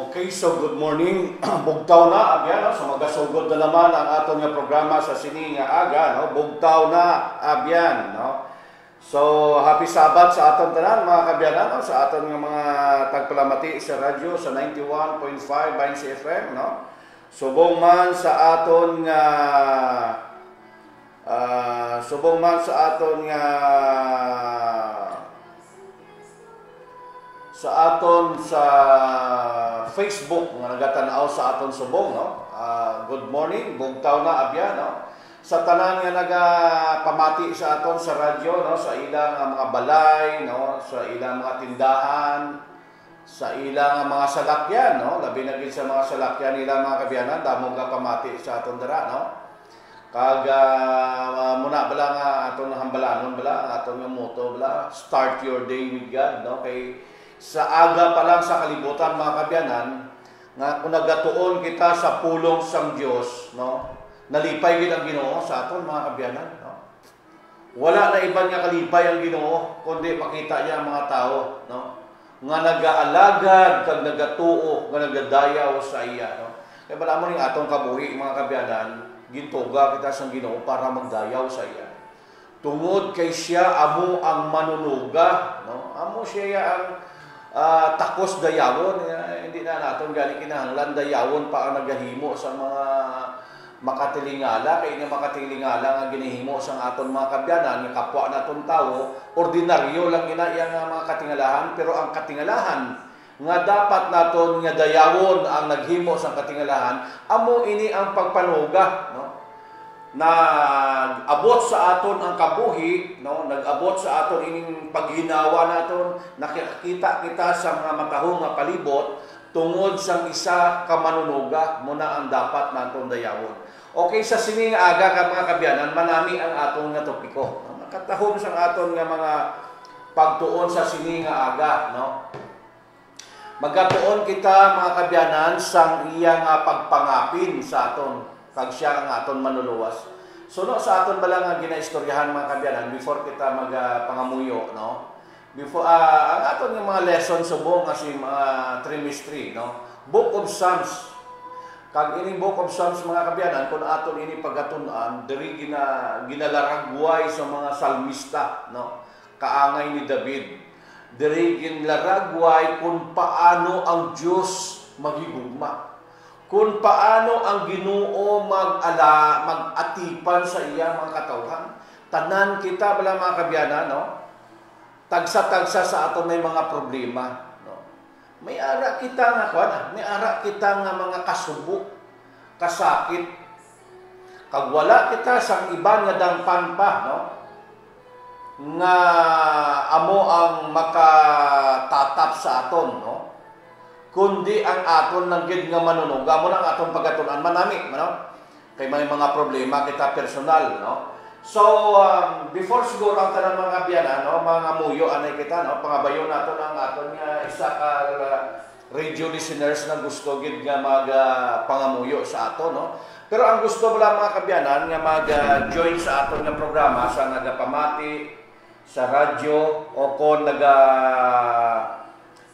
Okay, so good morning. Bugtaw na, abyan, no? So magasugod na naman ang aton nga programa sa sini nga aga, no? Bugtaw na, abyan, no? So, happy Sabat sa aton tanan, mga kabyanan, no? Sa aton nga mga tagpalamati sa radyo sa 91.5 Binsi FM, no? Subong man sa aton nga sa Facebook nga nagatanaw sa aton subong, no? Good morning, bugtaw na abya, no? Sa tanan nga nagapamati sa aton sa radyo, no? Sa ilang mga balay, no? Sa ilang mga tindahan, sa ilang mga salakyan, no? Labi na gid sa mga salakyan nila, mga kabyanan, damo nga pamati sa aton dira, no? Kag muna bala nga aton hambalanon bala, aton nga motto bala, start your day with God, no? Kay sa aga pa lang sa kalibutan, mga kabyanan, nga kung nagatuon kita sa pulong sang Dios, no? Nalipay gid ang Ginoo sa aton, mga kabyanan, no? Wala na iban nga kalipay ang Ginoo kundi makita niya ang mga tao, no? Nga nagaalagad kag nagatuo, nga nagadayaw sa iya, no? Kaya bala mo ning atong kabuhi, mga kabyanan, gintuga kita sang Ginoo para magdayaw sa iya. Tungod kay siya amo ang manunuga, no? Amo siya ang takos dayawon, hindi na naton gali kinahanglan dayawon pa ang nagahimo sa mga makatilingala, kay nga makatilingala nga ginahimo sa aton mga kabyanan nga kapwa naton tawo, ordinaryo lang ina yang mga katingalahan, pero ang katingalahan nga dapat naton nga dayawon ang naghimo sa katingalahan, amo ini ang pagpanuga, no? Nag-abot sa aton ang kabuhi, no? Nag-abot sa aton ining paghinawa naton, nakikita kita sa mga matahong nga palibot tungod sa isa ka manunuga muna ang dapat naton dayawon. Okay, sa sini nga aga ka, mga kabyanan, manami ang aton nga topiko. Nakatahom sa aton nga mga pagtuon sa sini nga aga, no? Magatuon kita, mga kabyanan, sang iyang pagpangapin sa aton, kag siya ang aton manuluwas. So no, sa aton bala nga ginaistoryahan, mga kabyanan, before kita magpangamuyo, no? Before ang aton nga mga lesson subong kasi mga trimestry, no? Book of Psalms. Kag ini Book of Psalms, mga kabyanan, kung aton ini pagatun-an, diri ginalaragway sa mga salmista, no? Kaangay ni David. Diri ginlaragway kung paano ang Dios magigugma, kung paano ang Ginoo mag-atipan sa iya mga katawhan. Tanan kita bala, mga kabyanan, no? Tagsa-tagsa sa aton may mga problema, no? May ara kita nga may ara kita nga mga kasubo, kasakit. Kag wala kita sang iban nga dangpan pa, no? Nga amo ang makatatap sa aton, no? Kundi ang aton lang gid nga manunuga mo nang aton pagatunan manami, no? Kay may mga problema kita personal, no? So before siguro ang tanan mga kabyanan, no, mga muyo anay kita, no, pangabayon naton ang aton nga isa ka radio listeners na gusto gid nga pangamuyo sa aton, no? Pero ang gusto bala, mga kabyanan, nga mag-join sa aton nga programa sa nagapamati sa radyo o kon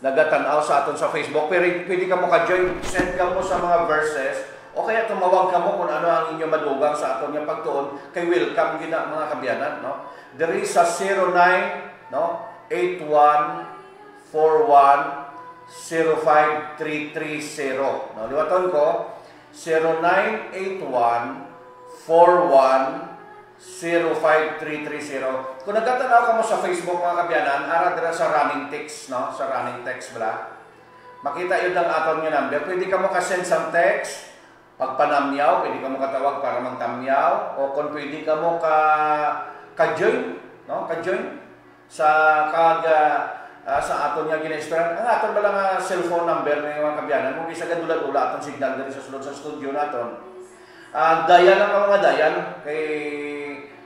nagatanaw sa aton sa Facebook, pero pwede ka mo ka-join, send ka mo sa mga verses, o kaya tumawag ka mo kung ano ang inyong madugang sa aton nga pagtuon, kay welcome gina, mga kabyanan, no? Diri sa 09, no, 8141-05330, no? Liwaton ko, 0981-41-05330. Kung nagtatanaw ka mo sa Facebook, mga kabyanan, ara dira sa running text, no? Sa running text bala. Makita yun ang aton nga number. Pwede ka mo ka-send sa text, pagpanamyaw, pwede ka mo katawag para magtamyaw, o kung pwede ka mo ka-join, no? Ka-join sa sa aton nga gina-istoryahan. Ang aton bala nga cellphone number ng mga kabyanan, mo bisa gadula-dula aton signal diri sa sulod sa studio naton. Dayan ang mga dayan, kay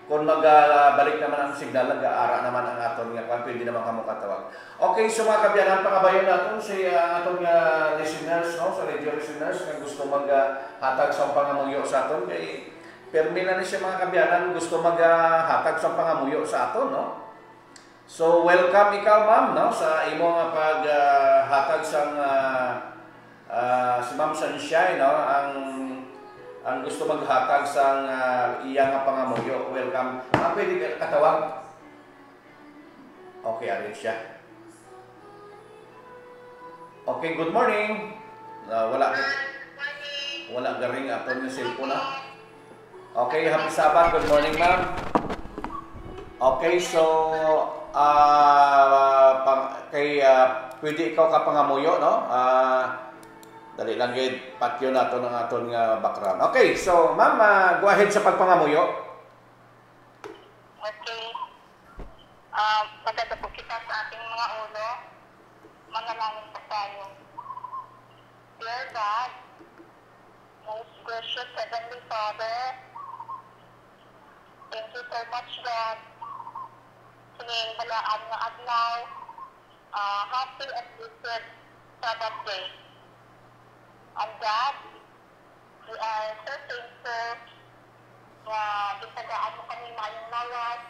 kung magbalik naman ang signal, nag-aara naman ang aton nga kung pwede naman kamo katawag. Okay, so mga kabyanan, pakabayon natin sa aton nga listeners, no? Sa radio listeners na gusto maghatag sa pangamuyo sa aton, kay permi na siya, mga kabyanan, gusto maghatag sa pangamuyo sa aton, no? So welcome ikaw, ma'am, no? Sa imo nga paghatag sa Si Ma'am Sunshine, no, ang gusto maghatag sa iyang nga pangamuyo. Welcome. Pwede ka katawag? Okay, arin siya. Okay, good morning. Wala garing aton ng cellphone na. Okay, happy Sabbath. Good morning, ma'am. Okay, so pwede ikaw ka pangamuyo, no? Dali lang gid patyo nato ng aton nga background. Okay, so ma'am, go ahead sa pagpangamuyo. Okay. Maganda po kita sa ating mga ulo. Manalangin pa tayo. Dear God, most gracious Heavenly Father, thank you so much, God. Sining balaan nga adlaw, happy and blessed Sabbath day. And God, we are so thankful na itagaan mo kami mayong lawas,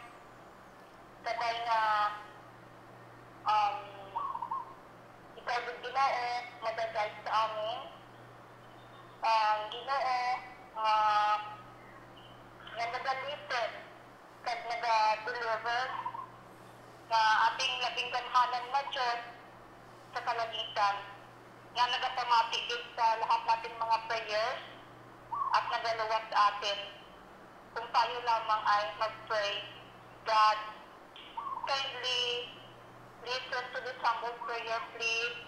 sabay nga ikaw yung Ginoo, madagay sa amin. Ginoo, na nagalitin, kag nag-deliver, na ating labing ganhanan na Diyos sa kalagitan, na nagapamatigid sa lahat nating mga prayers at nagaluwat sa atin. Kung tayo lamang ay mag-pray, God, kindly listen to this humble prayer, please.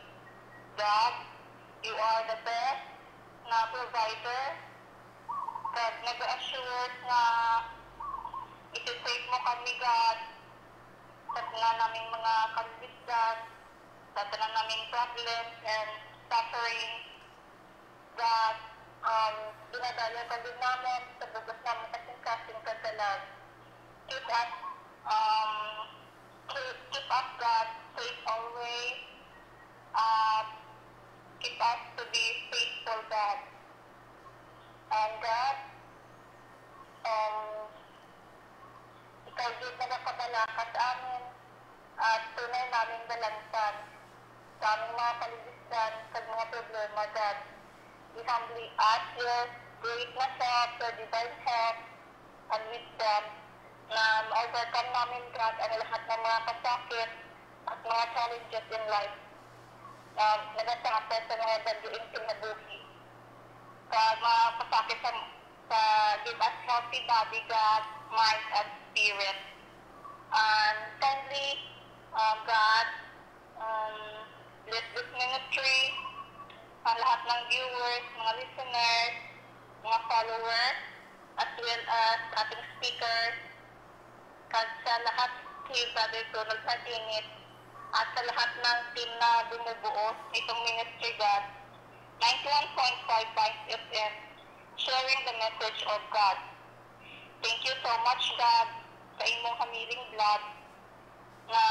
God, you are the best na provider. God, nag-assure na iti-take mo kami, God, sa tanan naming mga kalbisan, sa tanan naming problems and suffering. God, dinadala ka din namin sa bugas namin kasing-kasing kagalag. Keep us, God, safe always. Keep us to be faithful, God. And God, ikaw din na nakabalaka sa amin at tunay namin balansan sa aming mga paligisan sa mga problema, God. We humbly ask your greatness help, your divine help, and wisdom na ma-overcome namin, God, ang lahat ng mga kasakit at mga challenges in life na nagasakit sa mga daluing kinabuhi. Sa mga kasakit sa give us healthy body, God, mind, and spirit. And kindly, God, bless this ministry, ang lahat ng viewers, mga listeners, mga followers, as well as ating speakers, at sa lahat si Brother Donald Martinez, at sa lahat ng team na bumubuo itong ministry, God, 91.55 FM, sharing the message of God. Thank you so much, God, sa imong hamiling blood na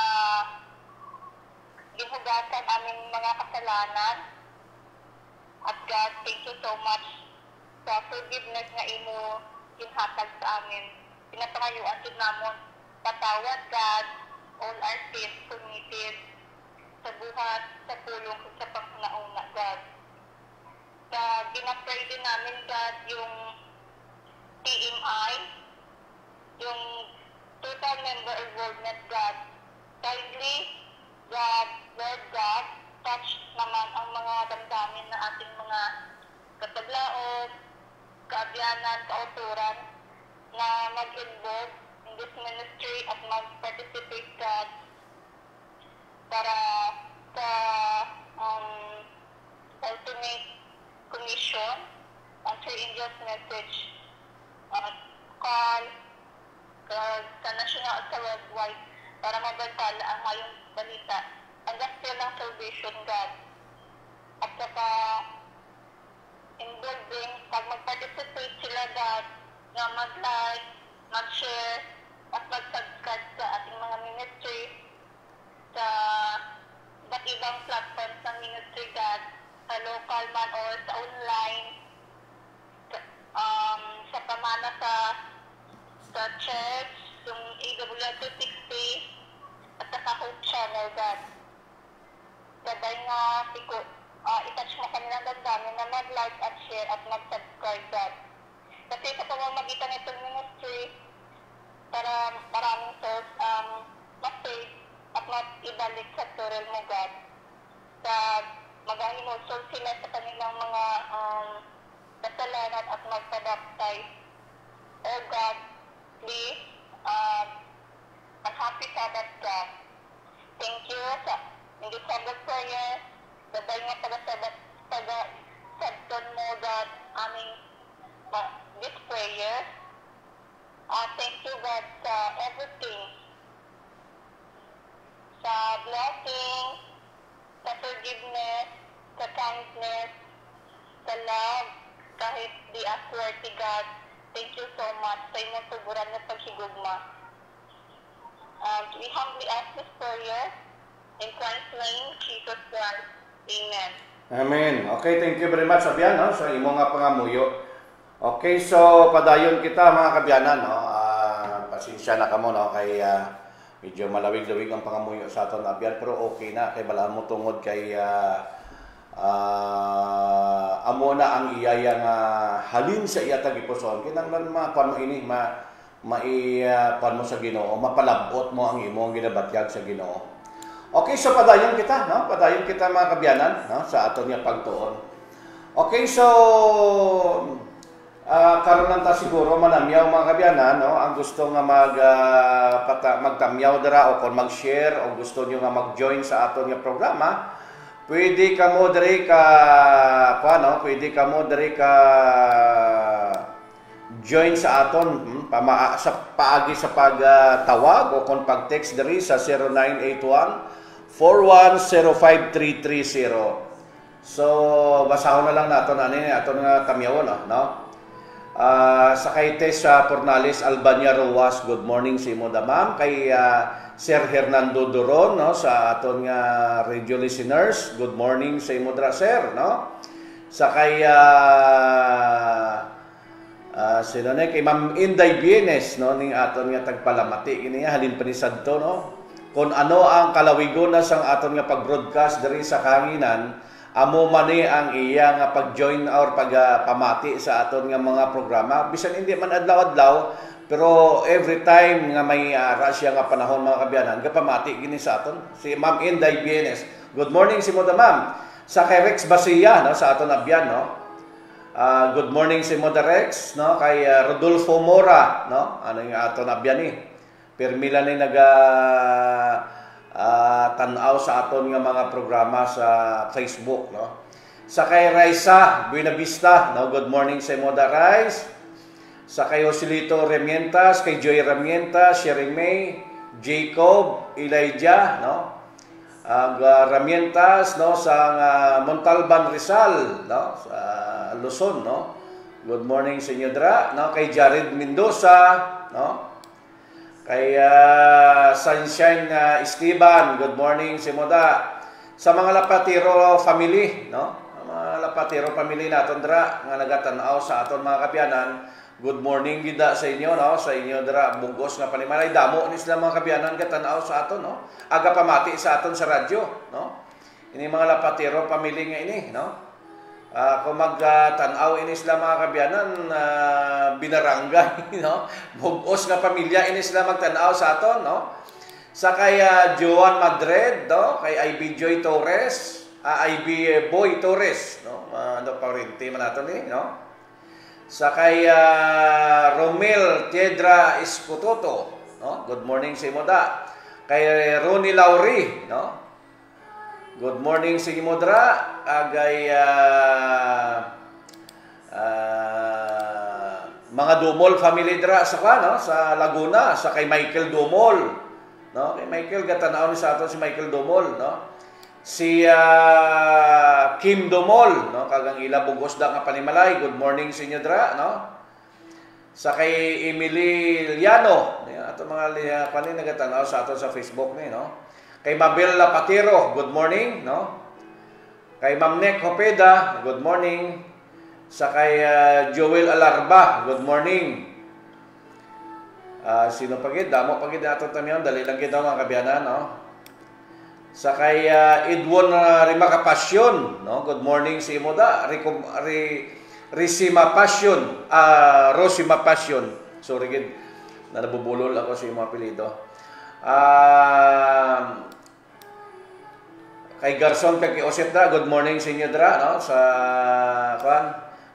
gihugasan aming mga kasalanan. At God, thank you so much sa forgiveness na imo ginhatag sa amin. Pinapangayuan din namon patawad, God, all our sins committed sa buhat, sa pulong, sa pangnauna, God. Ginapray din namin, God, yung TMI, yung total member enrollment, God. Kindly, God, Lord God, touch naman ang mga damdamin na ating mga kataglaon, kaabyanan, kauturan na mag-involve in this ministry at mag-participate, God, para sa ultimate commission ang Three Angels message call sa national at sa worldwide para mabantala ang ngayong balita ang gospel ng salvation, God. At saka involving pag mag-participate sila, God, na mag-like, mag-share, at mag-subscribe sa ating mga ministry sa iba't ibang platforms ng ministry, God, sa local man or sa online, sa pamana sa church, yung AWR 260, at sa Hope Channel, God. Gabay nga, itouch mo kanilang damdamin na mag-like at share at mag-subscribe, God. Kasi sa pamamagitan nitong ministry, para maraming souls ma-save at mag-ibalik sa turel mo, God. Sa mag-ahimusol sila sa kanilang mga kasalanan at magpa-baptize. Oh God, please, happy Sabbath, God. Thank you sa hindi Sabbath prayer. Babay nga taga-sabton mo, God, aming this prayer. Thank you, God, sa everything. Sa blessing, sa forgiveness, sa kindness, sa love, kahit di us worthy, God. Thank you so much sa inyong tuburan na paghigugma. We humbly ask this prayer in Christ's name, Jesus Christ. Amen. Amen. Okay, thank you very much, Abian, no? Sa imo nga pangamuyo. Okay, so padayon kita mga kabyanan, no? Pasensya na kamo, no? Kay medyo malawig-lawig ang pangamuyo sa aton, Abian, pero okay na kay balaan mo tungod kay amo na ang iyayang halin sa iya tagipuson. Kinahanglan makuan mo ini maipan mo sa Ginoo, mapalabot mo ang imong ginabatyag sa Ginoo. Okay, so padayon kita, no? Padayon kita mga kabyanan, no? Sa aton nga pagtuon. Okay, so karon lang ta siguro manamyaw mga kabyanan, no? Ang gusto nga magtamyaw dira o kung mag-share o gusto niyo nga mag-join sa aton nga programa, pwede ka mo diri ka pwede ka mo diri ka join sa aton sa paagi sa pagtawag o kung pag-text diri sa 0981-4105-330. So basahon na lang naton ani aton nga tamyawon, no? Sa kay Tess Pornales Albania Roas, good morning sa imo damam. Kay Sir Hernando Doron, no, sa aton nga radio listeners, good morning sa imo dra, sir, no? Sa kay sino na kay Ma'am Inday Bienes, no, ning aton nga tagpalamati ini halin pa ni sadto, no? Kung ano ang kalawigon na sang aton nga pag-broadcast diri sa kahanginan, amo man ni ang iya nga pag-join or pagpamati sa aton nga mga programa. Bisan hindi man adlaw-adlaw, pero every time nga may rasya nga panahon mga kabyanan, gapamati gini sa aton. Si Ma'am Inday Bienes. Good morning si Moda Ma'am. Sa kay Rex Basiya, no, sa aton abyan, no. Good morning si Moda Rex, no, kay Rodolfo Mora, no. Ano yung aton abyan ni? Permila ni tanaw sa aton nga mga programa sa Facebook, no. Sa kay Raisa Buenavista, no, good morning sa Moda Rais. Sa kay Joselito Remientas, kay Joy Remientas, Sherry May, Jacob, Elijah, no. Remientas, no, sa Montalban Rizal, no, sa Luzon, no. Good morning sa inyo dra, no, kay Jared Mendoza, no. Kay Sunshine Esteban, good morning si Moda. Sa mga Lapatiro family, no? Mga Lapatiro family naton dra nga nagatanaw sa aton mga kabyanan, good morning gida sa inyo, no? Sa inyo dra bugos nga panimalay damo ni sila mga kabyanan gatanaw sa aton, no? Aga pamati sa aton sa radyo, no? Ini mga Lapatiro family nga ini, no? Kung magtanaw ini sila mga kabyanan, binarangay, no? Bugos nga pamilya ini sila magtanaw sa aton, no? Sa kay Joan Madrid, no? Kay IB Joy Torres, IB Boy Torres, no? Ano pa rin team nato ni, no? Sa kay Romel Tiedra Escototo, no? Good morning sa Moda. Kay Ronnie Lauri, no? Good morning sa Modra, agay mga Dumol family dra sa no, sa Laguna, sa kay Michael Dumol, no? Kay Michael gatanaw ni sa aton si Michael Dumol, no? Si Kim Dumol, no, kagang ila bugos da nga panimalay, good morning sa inyo dra, no? Sa kay Emily Liano, ato mga panin nagatanaw sa aton sa Facebook ni, no? Kay Mabel Lapatero, good morning, no? Kay Ma'am Nek Hopeda, good morning. Sa kay Joel Alarba, good morning. Sino pagid? Damo pagid ato tamiyon, dali lang gid mga kabyanan, no? Sa kay Edwon Rimacapasyon, no? Good morning sa imo da. Risima Passion, Rosima Passion. Sorry gid, nabubulol ako sa imo apelyido. Kay Garson kay Osep da, good morning sa inyo dra, no? Sa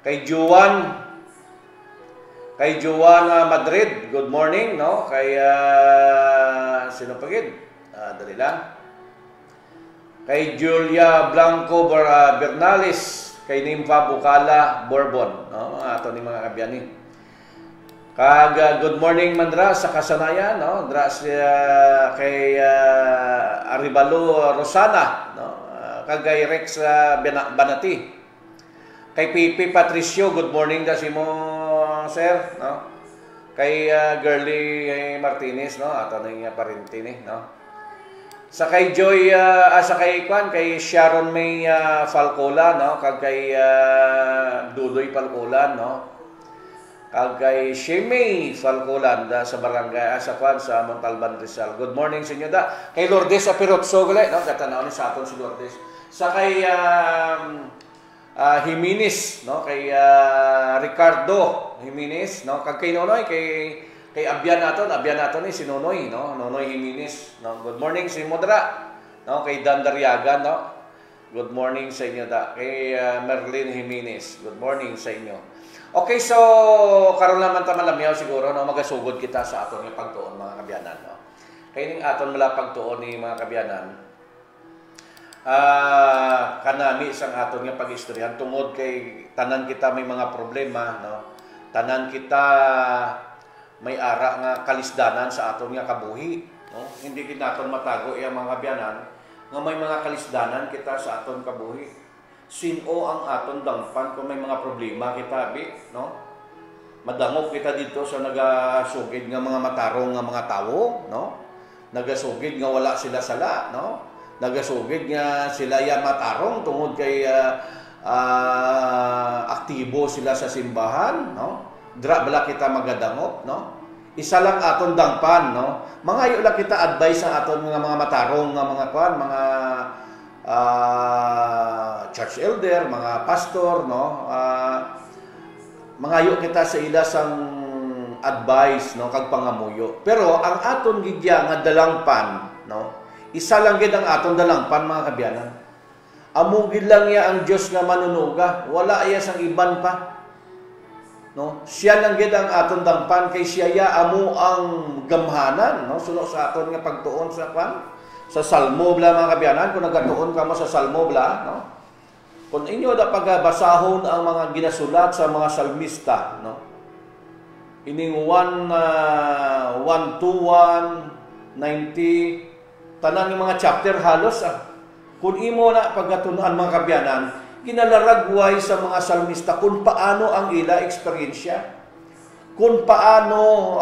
kay Juan Madrid, good morning, no? Kay sino pa gid? Dali lang. Kay Julia Blanco Bernales, kay Nimfa Bukala Bourbon, no? Ato ni mga kabiyani. Good morning mandra sa kasanayan, no? Dra kay Aribalo Rosana, no? Kagay Rex Banati. Kay Pipi Patricio, good morning da si mo sir, no? Kay Girly Martinez, no? Ato ni parente ni, no? Sa kay Joy sa kay Sharon May Falcola, no? Kay Dudoy Falcola, no? Kay Shemay Falcolan sa barangay sa Montalban Rizal. Good morning sa inyo da. Kay Lourdes Apirotso gali, no? Gatanaw ni sa aton si Lourdes. Sa kay Jimenez, no? Kay Ricardo Jimenez, no? Kay Nonoy, kay Abyan naton ni si Nonoy, no? Nonoy Jimenez, no? Good morning sa inyo dra. No? Kay Dan Dariaga, no? Good morning sa inyo da. Kay Merlin Jimenez. Good morning sa inyo. Okay, so karon naman ta malamyaw siguro, no, magasugod kita sa aton nga pagtuon mga kabyanan, no. Kay ning aton mala pagtuon ni mga kabyanan. Kanami sang aton nga pagistoryahan tungod kay tanan kita may mga problema, no. Tanan kita may ara nga kalisdanan sa aton nga kabuhi, no. Hindi gid naton matago iya mga kabyanan nga may mga kalisdanan kita sa aton kabuhi. Sino ang aton dangpan kung may mga problema kita, no? Madangog kita dito sa nagasugid nga mga matarong nga mga tawo, no? Nagasugid nga wala sila sala, no? Nagasugid nga sila ya matarong tungod kay aktibo sila sa simbahan, no? Dra bala kita magadangop, no? Isa lang aton dangpan, no? Mangayo lang kita advice sa aton nga mga matarong nga mga mga church elder, mga pastor, no? Mangayo kita sa ila sang advice, no, kag pangamuyo. Pero ang aton gidya nga dalangpan, no? Isa lang gid ang aton dalangpan mga kabyanan. Amo gid lang ya ang Dios nga manunuga, wala iya sang iban pa. No? Siya lang gid ang aton dangpan kay siya ya amo ang gamhanan, no? Suno sa aton nga pagtuon sa Salmo bla mga kabyanan, kung nagatuon ka mo sa Salmo bla, no? Kung inyo da pagbasahon ang mga ginasulat sa mga salmista, no? Ining 121, 90, tanan ng mga chapter halos kung imo na pagatunan mga kabyanan, ginalaragway sa mga salmista kung paano ang ila eksperyensya, kung paano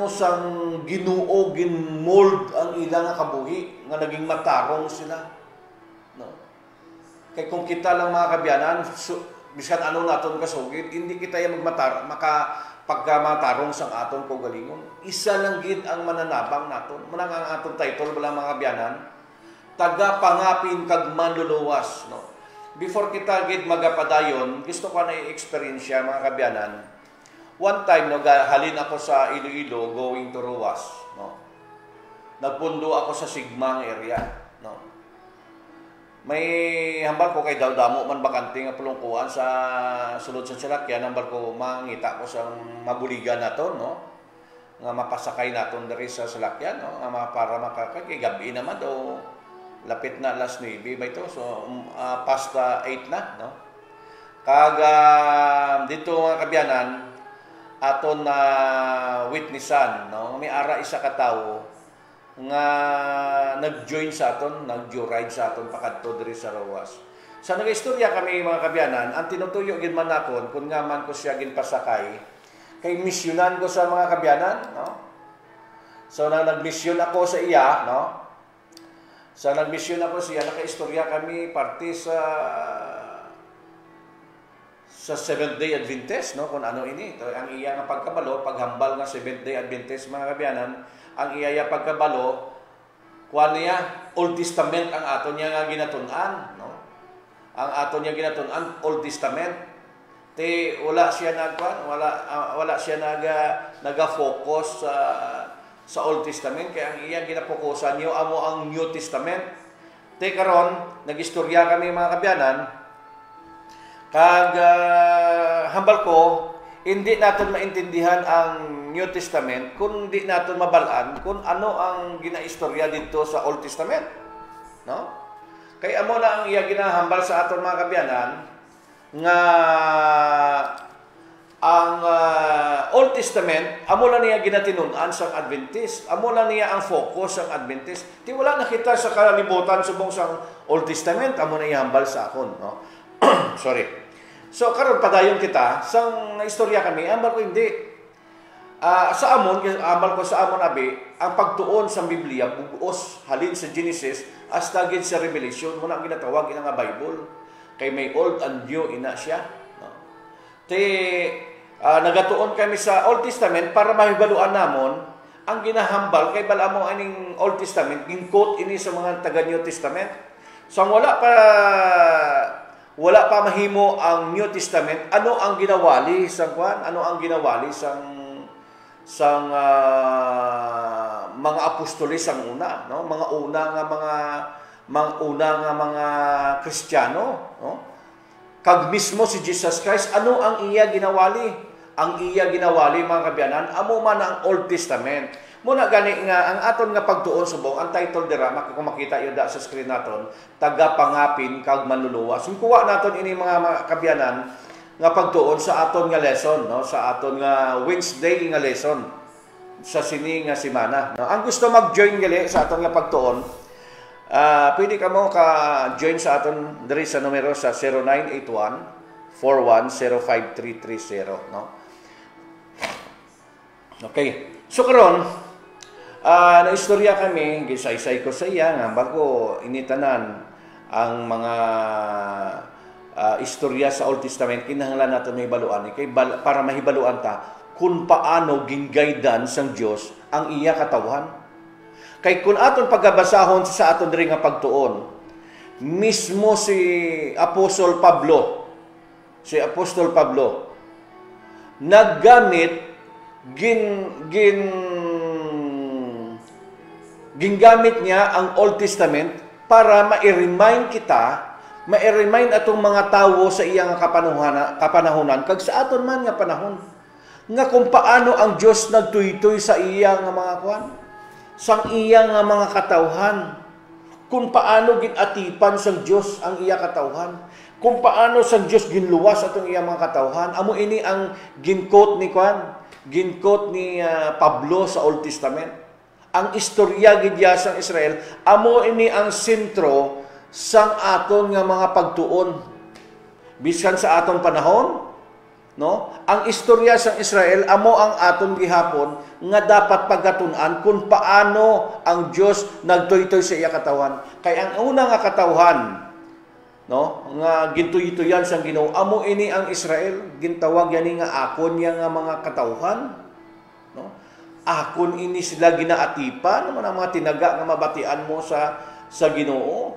sang Ginoo ginmold ang ilang kabuhi nga naging matarong sila, no? Kay kung kita lang mga kabyanan, bisan anong naton kasugid, hindi kita yung pagkamatarong sang aton kaugalingon. Isa lang gid ang mananabang naton. Manang ang aton title bala mga kabyanan, taga-pangapin kag manluluwas, no? Before kita gid magapadayon, gusto ko na i-experience mga kabyanan. One time, no, halin ako sa Iloilo going to Ruwas, no? Nagpundo ako sa Sigmang area, no? May hambal ko kay Damo man bakante nga pulungkuan sa sulod sa salakyan, hambal ko mangita ko sa mabuligan naton, no? Nga mapasakay naton diri sa salakyan, no? Nga para makakay gabi naman do lapit na alas 9 ba ito, so past 8 na, no? Dito mga kabyanan, aton na witnessan, no? May ara isa ka tawo nga nag-join sa aton, nag-joyride sa aton pakadto diri sa Ruwas. Sa nagaistorya kami mga kabyanan, ang tinutuyo gid man nakon kun nga man ko siya ginpasakay kay misyonan ko sa mga kabyanan, no? So nagmisyon ako sa iya, no? Sa nagmisyon ako siya, nakaistorya kami parte sa Seventh-day Adventist, no? Kung ano ini, ang iya nga pagkabalo, paghambal nga Seventh-day Adventist mga kabyanan, ang iya pagkabalo kuan niya Old Testament ang aton niya nga ginatun-an, no? Ang aton niya ginatun-an Old Testament. Te wala siya wala siya naga-focus sa Old Testament, kaya ang iyang ginapokusan niyo amo ang New Testament. Te karon nagistorya kami mga kabyanan, kag hambal ko hindi natin maintindihan ang New Testament kung hindi natin mabalaan kung ano ang ginaistorya dito sa Old Testament, no? Kaya amo na ang iya ginahambal sa aton mga kabyanan nga ang Old Testament amo lang niya ginatinun-an sang Adventist, amo lang niya ang focus sang Adventist. Ti wala nakita sa kalibutan subong sang Old Testament amo na ihambal sa akon, no? Sorry. So karon padayon kita sang naistorya kami, ambal ko hindi. Sa amon abi, ang pagtuon sa Biblia bubuos halin sa Genesis hasta gid sa Revelation, muna ginatawag ina nga Bible. Kay may old and new ina siya, no? Nagatuon kami sa Old Testament para mahibaluan namon ang ginahambal kay bala mo aning Old Testament gin-quote ini sa mga taga New Testament. So wala pa mahimo ang New Testament, ano ang ginawali sang kwan? Ano ang ginawali sang mga apostoles sang una, no? Mga una nga Kristiyano, no? Kag mismo si Jesus Christ, ano ang iya ginawali? Ang iya ginawali mga kabyanan, amo man ang Old Testament. Muna gani nga ang aton nga pagtuon subong ang title dira kung makita yo da sa screen naton, tagapangapin kag manluluwas. Kung kuha naton ini mga kabyanan nga pagtuon sa aton nga lesson, no? Sa aton nga Wednesday nga lesson sa sini nga semana, no? Ang gusto mag-join gali sa aton nga pagtuon, pwede ka mo ka-join sa aton diri sa numero sa 0981-4105-330, no? Okay. So karon naistorya kami, gisaysay ko sa iya nga bago initanan ang mga istorya sa Old Testament, kinahanglan natin mahibaluan kay para mahibaluan ta kung paano ginggaydan sang Dios ang iya katawhan. Kay kun aton pagabasahon sa aton diri nga pagtuon, mismo si Apostol Pablo naggamit gingamit niya ang Old Testament para ma-remind atong mga tawo sa iyang kapanahonan kag sa aton man nga panahon nga kung paano ang Dios nagtuytoy sa iyang mga kwan, sang iyang mga katawhan, kung paano ginatipan sang Dios ang iya katawhan, kung paano sang Dios ginluwas atong iyang mga katawhan. Amo ini ang ginquote ni Pablo sa Old Testament. Ang istorya gidya sang Israel, amo ini ang sentro sang aton nga mga pagtuon. Bisan sa aton panahon, no? Ang istorya sang Israel amo ang aton gihapon nga dapat pagkatun-an kung paano ang Dios nagtuytoy sa iya katawan. Kay ang una nga katawhan, no, nga gintuy-tuyan sang Ginoo, amo ini ang Israel, gintawag yani nga akon yang nga mga katawhan, no? Akon ini sila ginaatipan, naman ang mga tinaga nga mabatian mo sa Ginoo.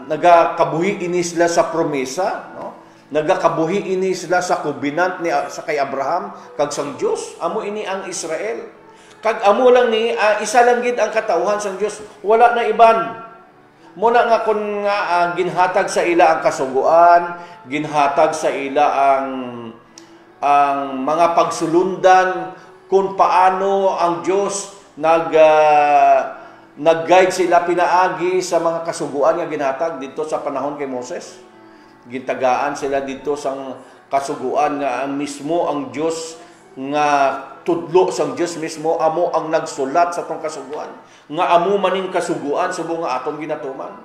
Nagakabuhi ini sila sa promesa, no? Nagakabuhi ini sila sa covenant ni sa kay Abraham kag sang Dios. Amo ini ang Israel. Kag amo lang ni isa lang gid ang katawhan sang Dios, wala na iban. Muna nga kung nga ginhatag sa ila ang kasuguan, ginhatag sa ila ang mga pagsulundan kung paano ang Dios nag-guide sila pinaagi sa mga kasuguan nga ginhatag dito sa panahon kay Moses. Gintagaan sila dito sa kasuguan nga ang mismo ang Dios nga tudlo sang Dios mismo amo ang nagsulat sa tong kasuguan. Nga amo maning kasuguan subong nga aton ginatuman.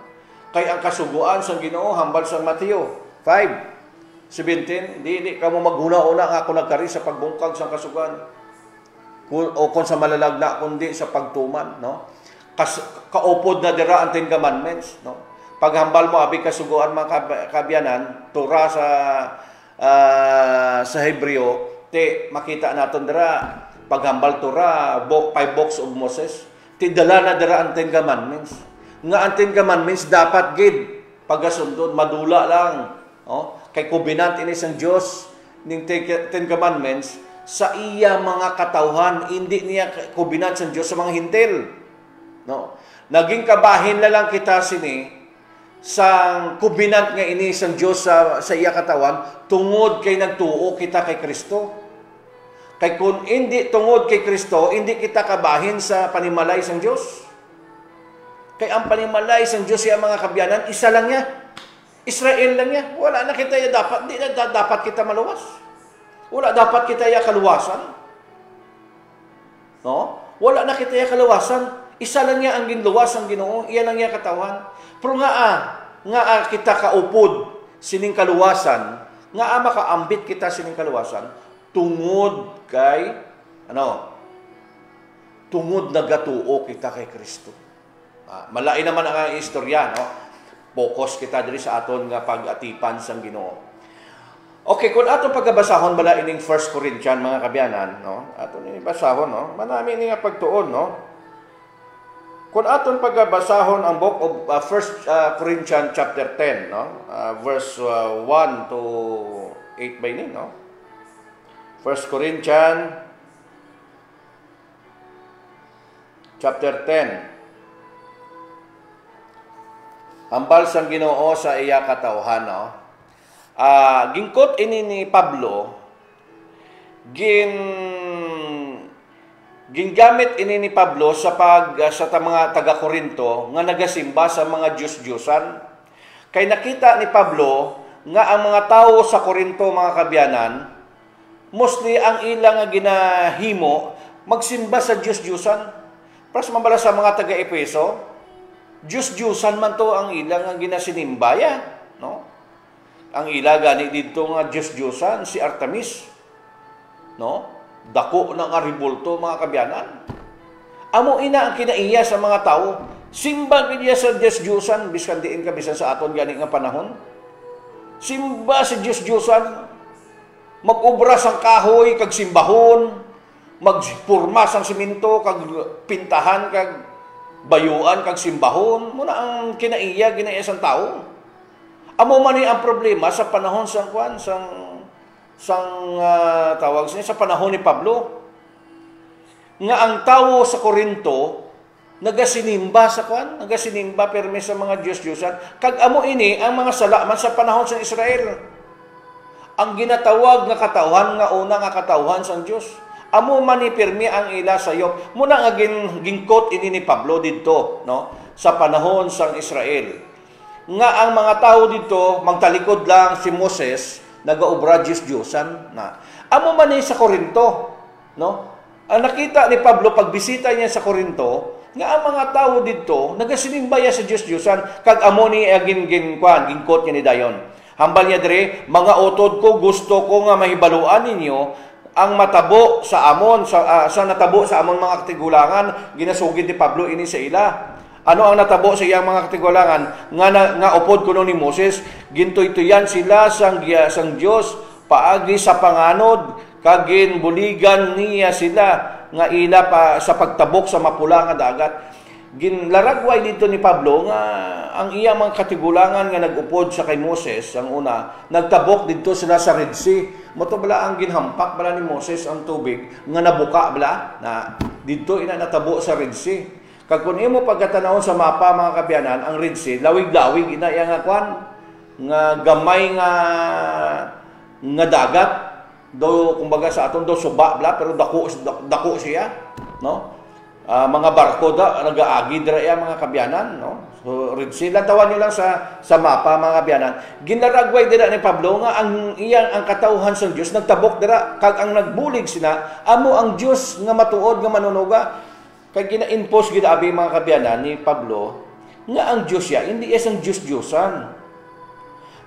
Kay ang kasuguan sang Ginoo hambal sa Mateo 5:17, di kamo maghuna-una nga ako nagkari sa pagbungkag sang kasuguan. O kung sa malalagna kundi sa pagtuman, no? Kaupod na dira ang 10 commandments, no? Paghambal mo abi kasuguan mga kabyanan, Torah sa Hebreo, te makita naton dira paghambal Torah, 5 books of Moses. tidala na dara ang Ten Commandments. Nga ang Ten Commandments dapat gid pagasundon, madula lang. Kay covenant ini sang Dios ning Ten Commandments sa iya mga katawhan, hindi niya covenant sang Dios sa mga hintil. No? Naging kabahin na lang kita sini sang covenant nga ini sang Dios sa iya katawan tungod kay nagtuo kita kay Kristo. Kay kung hindi tungod kay Kristo, hindi kita kabahin sa panimalay sang Dios. Kay ang panimalay sang Dios sa mga kabyanan, isa lang niya. Israel lang niya. Wala na kita ya dapat, hindi na dapat kita maluwas. Wala dapat kita ya kaluwasan. No? Wala na kita ya kaluwasan. Isa lang niya ang ginluwas ang Ginoo, iya lang niya katawan. Pero nga kita kaupod sining kaluwasan, nga makaambit kita sining kaluwasan tungod kay tungod nagatuo kita kay Kristo. Malai naman ang istorya, no? Focus kita diri sa aton nga pag-atipan sang Ginoo. Okay, kung aton pagabasahon bala ining 1 Corinthians mga kabyanan, no? Aton ini basahon, no? Manami ni nga pagtuon, no? Kung aton pagabasahon ang book of 1 Corinthians chapter 10, no? Verse 1 to 8 by ni, no? 1 Corinthians chapter 10. Hambal sang Ginoo sa iya katawhan, no? Gingkot ini ni Pablo, gingamit ini ni Pablo sa mga taga-Korinto nga nagasimba sa mga Diyos-Diyosan. Kay nakita ni Pablo nga ang mga tao sa Korinto, mga kabyanan, mostly ang ilang nga ginahimo magsimba sa Diyos-Diyosan. Pras mabala sa mga taga-Epeso, Diyos-Diyosan man to ang ilang nga ginasinimbaya, no? Ang ila gani dito nga Diyos-Diyosan si Artemis, no? Dako ng aribulto, mga kabyanan. Amo ina ang kinaiya sa mga tao. Simba kaniya sa Diyos-Diyosan, biskan diin ka bisan sa aton gani nga panahon. Simba sa Diyos-Diyosan, mag-ubra sang kahoy kag simbahon, magpurma sang simento kag pintahan kag bayuan kag simbahon, muna ang kinaiya sang tao. Amo man ni ang problema sa panahon sang tawag siya sa panahon ni Pablo, nga ang tao sa Korinto nagasinimba perme sa mga Diyos-Diyosan, kag amo ini ang mga sala man sa panahon sa Israel. Ang ginatawag nga katawhan nga una nga katawhan sang Dios, amo man ni perme ang ila sayop. Muna nga gingkot ini ni Pablo didto, no, sa panahon sang Israel, nga ang mga tao dito magtalikod lang si Moses, nagaobra Diyos-Diyosan na. Amo man ni sa Korinto, no? Ang nakita ni Pablo pagbisita niya sa Korinto, nga ang mga tao dito nagasinimbaya sa Diyos-Diyosan, kag amo ni gingkot niya ni dayon. Hambal niya dire, mga utod ko, gusto ko nga mahibaluan ninyo ang matabo sa amon, sa natabo sa amon mga katigulangan, ginasugid ni Pablo ini sa ila. Ano ang natabo sa iyang mga katigulangan? Nga upod kuno ni Moses, gintoy-tuyan sila sang Dios paagi sa panganod, kagin buligan niya sila nga ila pa sa pagtabok sa mapula nga dagat. Ginlaragway dito ni Pablo nga ang iyang mga katigulangan nga nagupod sa kay Moses, ang una, nagtabok dito sila sa Red Sea. Moto bala ang ginhampak bala ni Moses ang tubig nga nabuka bala na dito ina natabo sa Red Sea. Kag kun imo pagkatanawon sa mapa, mga kabyanan, ang Red Sea lawig-lawig ina iya nga kwan nga gamay nga dagat do kumbaga sa aton do suba bla pero dako siya, no? Mga barko da nagaagi dira iya mga kabyanan, no? So Red Sea lang tawan niyo lang sa mapa, mga kabyanan. Ginaragway dira ni Pablo nga ang iyang katawhan sa Dios nagtabok dira, kag ang nagbulig sina amo ang Dios nga matuod nga manunuga. Kag gina-impose gid abi, mga kabyanan, ni Pablo nga ang Dios ya hindi isang Diyos-Diyosan.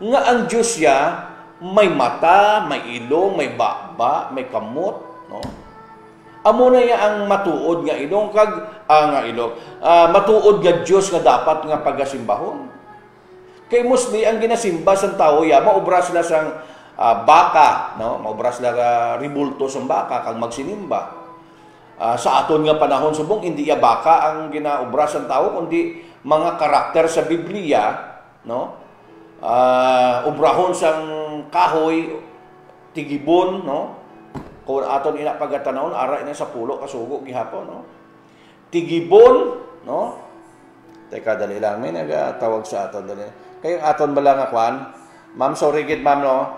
Nga ang Dios ya may mata, may ilong, may baba, may kamot, no? Amo na ya ang matuod nga ilong kag matuod nga Dios nga dapat nga pagasimbahon. Kay mostly ang ginasimba sa tao ya maobra sila sang baka, no? Maobra sila ribulto sa baka kag magsinimba. sa aton nga panahon subong hindi ya baka ang ginaobra sa tao kundi mga karakter sa Biblia, no? Obrahon sang kahoy, tigibon, no? Kung aton ina pagatanawon ara ina sa pulo kasugo gihapon, no? Tigibon, no? Teka dali lang may nagatawag sa aton dali. Kay aton bala nga kwan. Ma'am, sorry gid ma'am, no.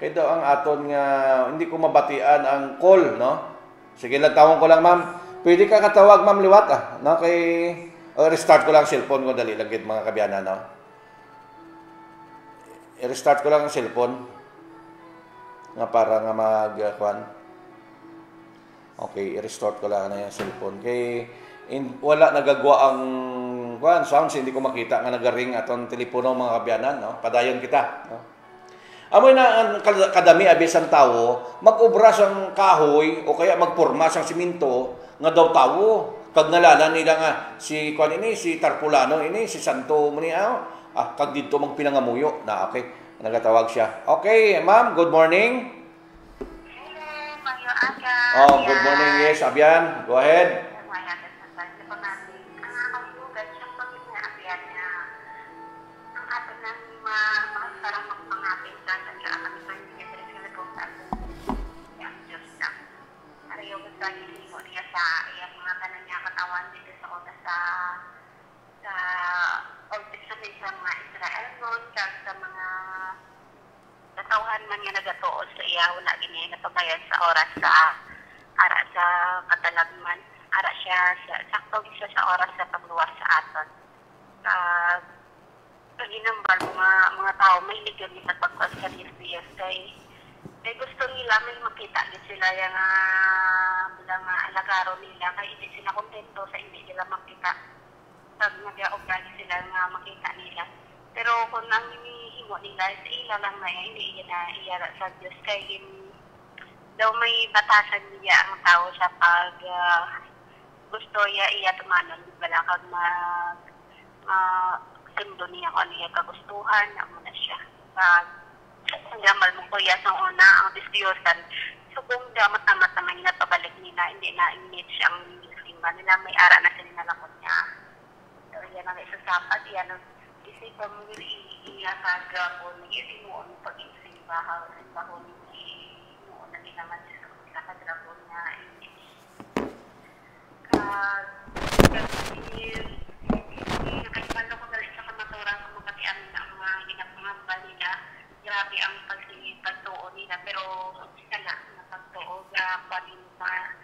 Kay daw ang aton nga hindi ko mabatian ang call, no? Sige lang tawon ko lang ma'am. Pwede ka katawag ma'am liwat no? Kay restart ko lang cellphone ko dali lang gid mga kabyanan, no. I-restart ko lang ang cellphone nga para nga mag-kwan. Okay, i-restart ko lang na yung cellphone. Kay wala nagagawa ang kwan sounds, hindi ko makita nga nagaring atong telepono mga kabyanan, no. Padayon kita, no. Amoy na ang kadami abis ang tao mag-obra sang kahoy o kaya magporma sang simento nga daw tao kag nalalan nila nga si kwan ini si Tarpulano ini si Santo muni kag dito magpinangamuyo na okay nagatawag siya. Okay, ma'am, good morning. Hello, Mayo Aga. Oh, good morning. Yes, Abian. Go ahead. Man nga nagatuod sa iya wala gini napabayan sa oras sa ara sa katalagman ara siya sakto siya sa oras sa pagluwas sa aton paginambal mga tao may ligyan ni sa pagkuas sa Diyos kay gusto nila may makita din sila yung bilang alagaro nila kay hindi sila kontento sa hindi nila makita pag nag-augali sila nga makita nila. Pero kung ang hinihimo nila sa ila lang na hindi na iyara sa Diyos kay daw may batasan niya ang tao sa pag gusto iya tumanon wala kag sindo niya kung niya kagustuhan na muna siya pag gamal mo kuya sa una ang disyosan so kung damat naman nila pabalik nila hindi na init siyang simba nila may ara na sila nalakot niya so yan ang isasapad yan ang isip mo iya kagapon isimuon pag-isimbahan simbahon isimuon na nila man sa kadrapon na init nakaipan ko galit sa kamaturan kung magkatian na ang mga hinapangambal nila grabe ang pagtuo nila pero sila na pagtuo panin pa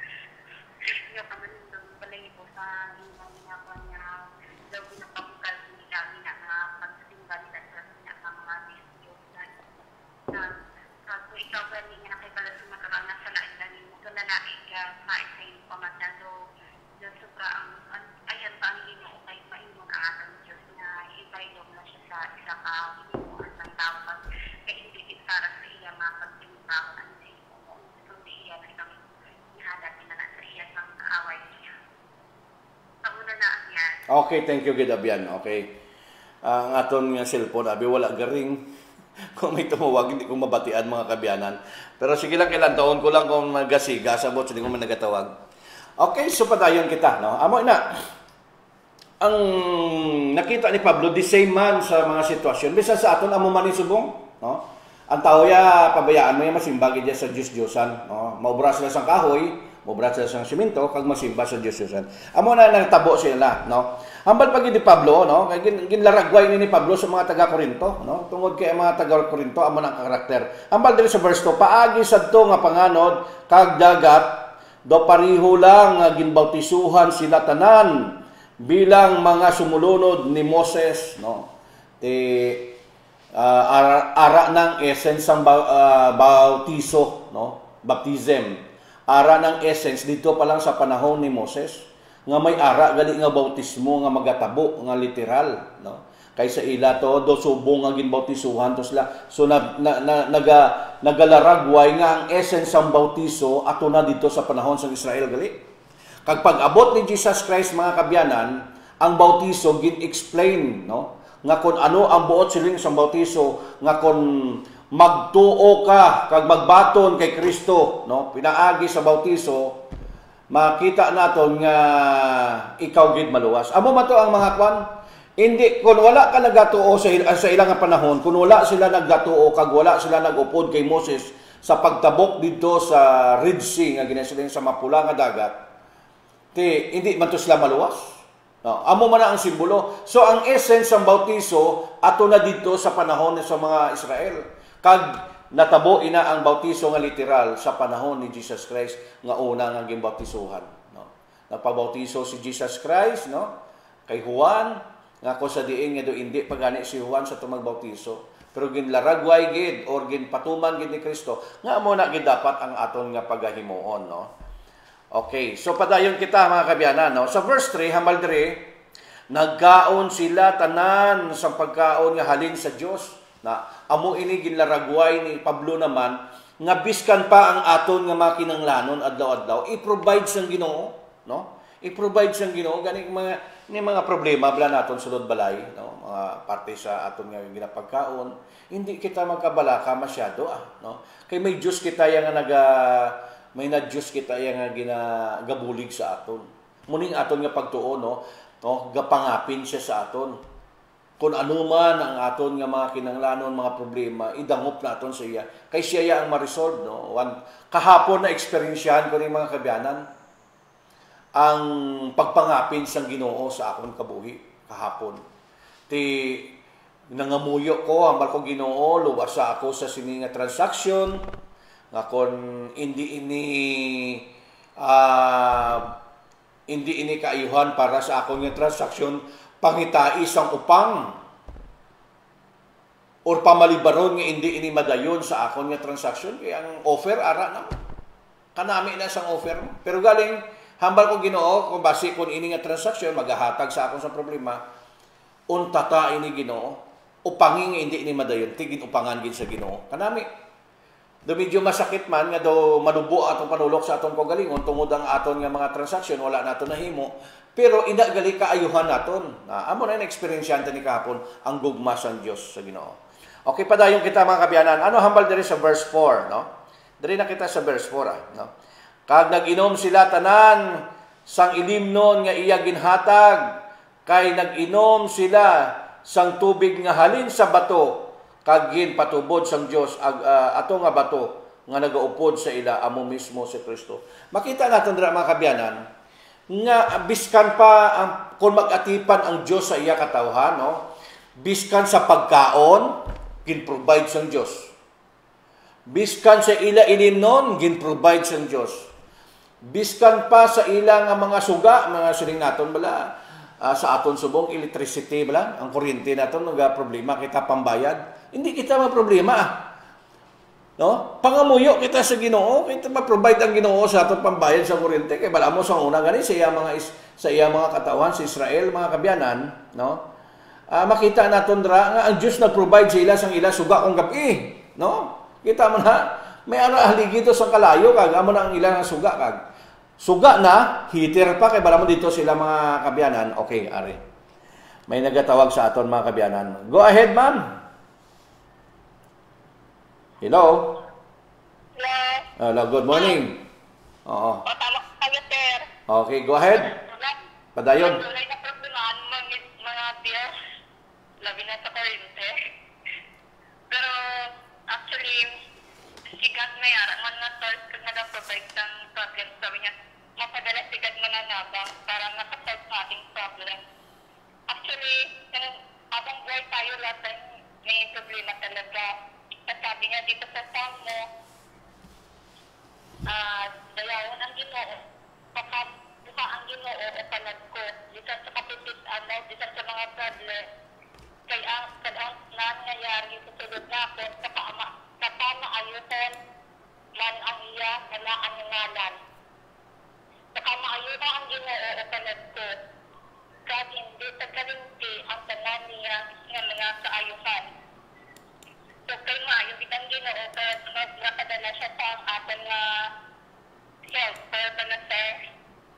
yung kamanindong balay po sa hinang pa niya daw pinapabukal nila na pagsimba nila sa mga disyosan na kung ikaw gani nga nakibala sa makarang nasa lain ganin mo kalalaig ka maig sa iyong pamatado sobra ang ayan pa ang ginoo kay maingon ang atang Diyos na ibaylong na siya sa isa ka hinimuan ng tao kay hindi para sa iya mapagtimbaw ang sino mo kundi iya na itong ihadapin na sa iya ng kaaway niya. Pamuna na ang yan. Okay, thank you, Gidabian. Okay. Ang aton nga cellphone, abi wala garing. Kung may tumawag, hindi ko mabatian mga kabyanan. Pero sige lang, kailan taon ko lang kung nagasiga sa bot, hindi ko man nagatawag. Okay, so padayon kita, no? Amo na, ang nakita ni Pablo, the same man sa mga sitwasyon. Bisa sa aton, amo man subong, no? Ang tao ya, pabayaan mo ya, masimbagi diya sa Diyos-Diyosan, no? Maubra sila sa kahoy, maubra sila sa simento, kag masimba sa Diyos-Diyosan. Amo na nagtabo sila, no? Hambal pag ni Pablo, no? Ginlaragway ni Pablo sa mga taga-Korinto, no? Tungod kay mga taga-Korinto, amo ng karakter. Hambal diri sa verse 2, paagi sadto nga panganod kag dagat do pariho lang nga ginbautisuhan sila tanan bilang mga sumulunod ni Moses, no? Ara ng essence ang bautiso, no? Baptism. Ara ng essence dito pa lang sa panahon ni Moses nga may ara gali nga bautismo nga magatabo nga literal, no? Kaysa ila to do subong nga ginbautisuhan to sila. So nagalaragway nga ang essence ang bautiso ato na dito sa panahon sa Israel gali. Kag pag-abot ni Jesus Christ mga kabyanan, ang bautiso gin-explain, no? Nga kon ano ang buot siling sa bautiso, nga kon magtuo ka kag magbaton kay Kristo, no? Pinaagi sa bautiso makita naton nga ikaw gid maluwas. Amo man to ang mga kwan. Hindi kun wala ka nagatuo sa ilang nga panahon, kun wala sila nagatuo kag wala sila nagupod kay Moses sa pagtabok dito sa Red Sea nga ginasiling sa mapula nga dagat, hindi man to sila maluwas. No, amo man ang simbolo. So ang essence ng bautiso ato na dito sa panahon sa mga Israel. Kag natabo ina ang bautiso nga literal sa panahon ni Jesus Christ nga una nga ginbautisuhan, no. Nagpabautiso si Jesus Christ, no, kay Juan nga ko sa diin nga do hindi pagani si Juan sa tumagbautiso, pero ginlaragway gid or ginpatuman gid ni Kristo nga amo na gid dapat ang aton nga pagahimuon, no. Okay, so padayon kita mga kabyanan, no. Sa verse 3 hambal diri, nagkaon sila tanan sa pagkaon nga halin sa Dios, na amo ini ginlaragway ni Pablo naman nga biskan pa ang aton nga makinanglanon adlaw-adlaw i-provide sang Ginoo, no. I-provide sang Ginoo gani mga problema bala naton sulod balay, no, mga parte sa aton nga ginapagkaon, hindi kita magkabalaka masyado, no. Kay may Dios kita yang may na Dios kita yang ginagabulig sa aton. Muning aton nga pagtuo, no, gapangapin siya sa aton. Kung ano man ang aton nga mga kinanglanon, mga problema, idangop naton sa iya. Kay siya ang ma-resolve, no. Kahapon na eksperyensyahan ko rin mga kabyanan ang pagpangapin sang Ginoo sa akong kabuhi kahapon. Nangamuyo ko hambal ko Ginoo, luwas ako sa sini nga transaction nga kon hindi ini kaayuhan para sa akong nga transaction pangitai sang upang or pamalibaron nga hindi ini madayon sa akong nga transaction kay ang offer ara na kanami na sang offer, pero galing hambal ko Ginoo, kung base kung ini nga transaksyon, maghahatag sa akong sa problema, untata ini Ginoo, upangin hindi ini madayon, tigin upangan gid sa Ginoo. Kanami, do medyo masakit man, nga do manubo atong panulok sa atong kagalingon, tungod ang aton nga mga transaksyon, wala naton nahimo, pero ina gali kaayuhan naton. Amo na na-experiencean ni kahapon, ang gugma sang Dios sa Ginoo. Okay, padayon kita mga kabyanan. Ano hambal diri sa verse 4, no? Diri na kita sa verse 4, no? Kag nag-inom sila tanan sang ilimnon nga iya ginhatag, kay nag-inom sila sang tubig nga halin sa bato, kag ginpatubod sang Dios ato nga bato nga nagaupod sa ila amo mismo si Kristo. Makita naton dira mga kabyanan nga biskan pa ang kung mag-atipan ang Dios sa iya katawhan, no? Biskan sa pagkaon gin-provide sang Dios. Biskan sa ila ilimnon gin-provide sang Dios. Biskan pa sa ilang mga suga, mga siling naton bala, sa aton subong electricity bala, ang kuryente naton nga problema kita pambayad. Hindi kita problema. No? Pangamuyo kita sa Ginoo, kita ma-provide ang Ginoo sa aton pambayad sa kuryente kay bala mo sa una gani sa iya mga katawan sa Israel, mga kabyanan, no? Makita naton dra nga ang Dios nag-provide sa ila sang ila suga kung gabi, no? Kita man ha, may haligi to sa kalayo kag amo na ang ilang suga kag suga na, heater pa, kay bala mo dito sila mga kabyanan. Okay, ari. May nagatawag sa aton mga kabyanan. Go ahead, ma'am. Hello? Hello, good morning. Oo. Tama kayo, sir. Okay, go ahead. Padayon. Tulay na problemahan mga bills, labi na sa kuryente. Pero, actually, sigat na yara, man na source kung nag-provide ng problem, sabi niya, mapadala sigat mo na nabang para nakasolve sa ating problem. Actually, habang buhay tayo lahat may problema talaga. At sabi niya dito sa Salmo, dayawon ang Ginoo, pagkabuka ang Ginoo o palad ko, dito sa kapitit, dito sa mga problem, kaya ang nangyayari sa sulod na ako, sa pamaayuhan man ang iya, wala ang ngalan. Sa pamaayuhan ang Ginoo o palad ko, kahit hindi sa kalinti ang tanan niya nga mga kaayuhan. So kay maayo bitang Ginoo, kahit napadala siya sa atin nga health, pero sir.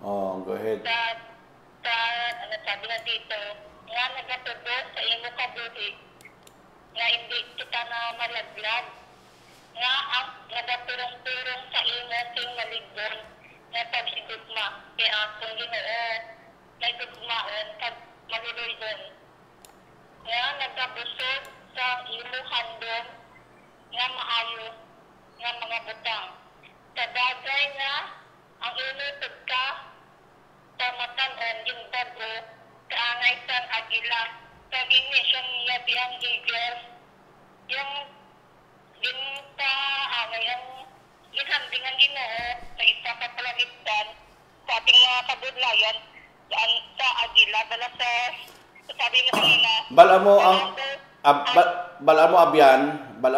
Oh, go ahead. Ano sabi na dito, nga nagatubo sa imo kabuhi, nga hindi kita na malaglag, nga ang nagatulong-tulong sa imo king maligdon, nga pagsigugma kay atong Ginoo nagdugmaon kag maluloy-on nga nagabusog sa imo handom nga maayo nga mga butang sa bagay nga ang imo tugka sa matan-on yung bago kaangay sang agila kag ini siyang yabiyang eagle yung gintaangay ang ginhambing ang Ginoo sa isa ka palagitdan sa ating mga kabudlayan sa agila bala sa sabi mo kanina bala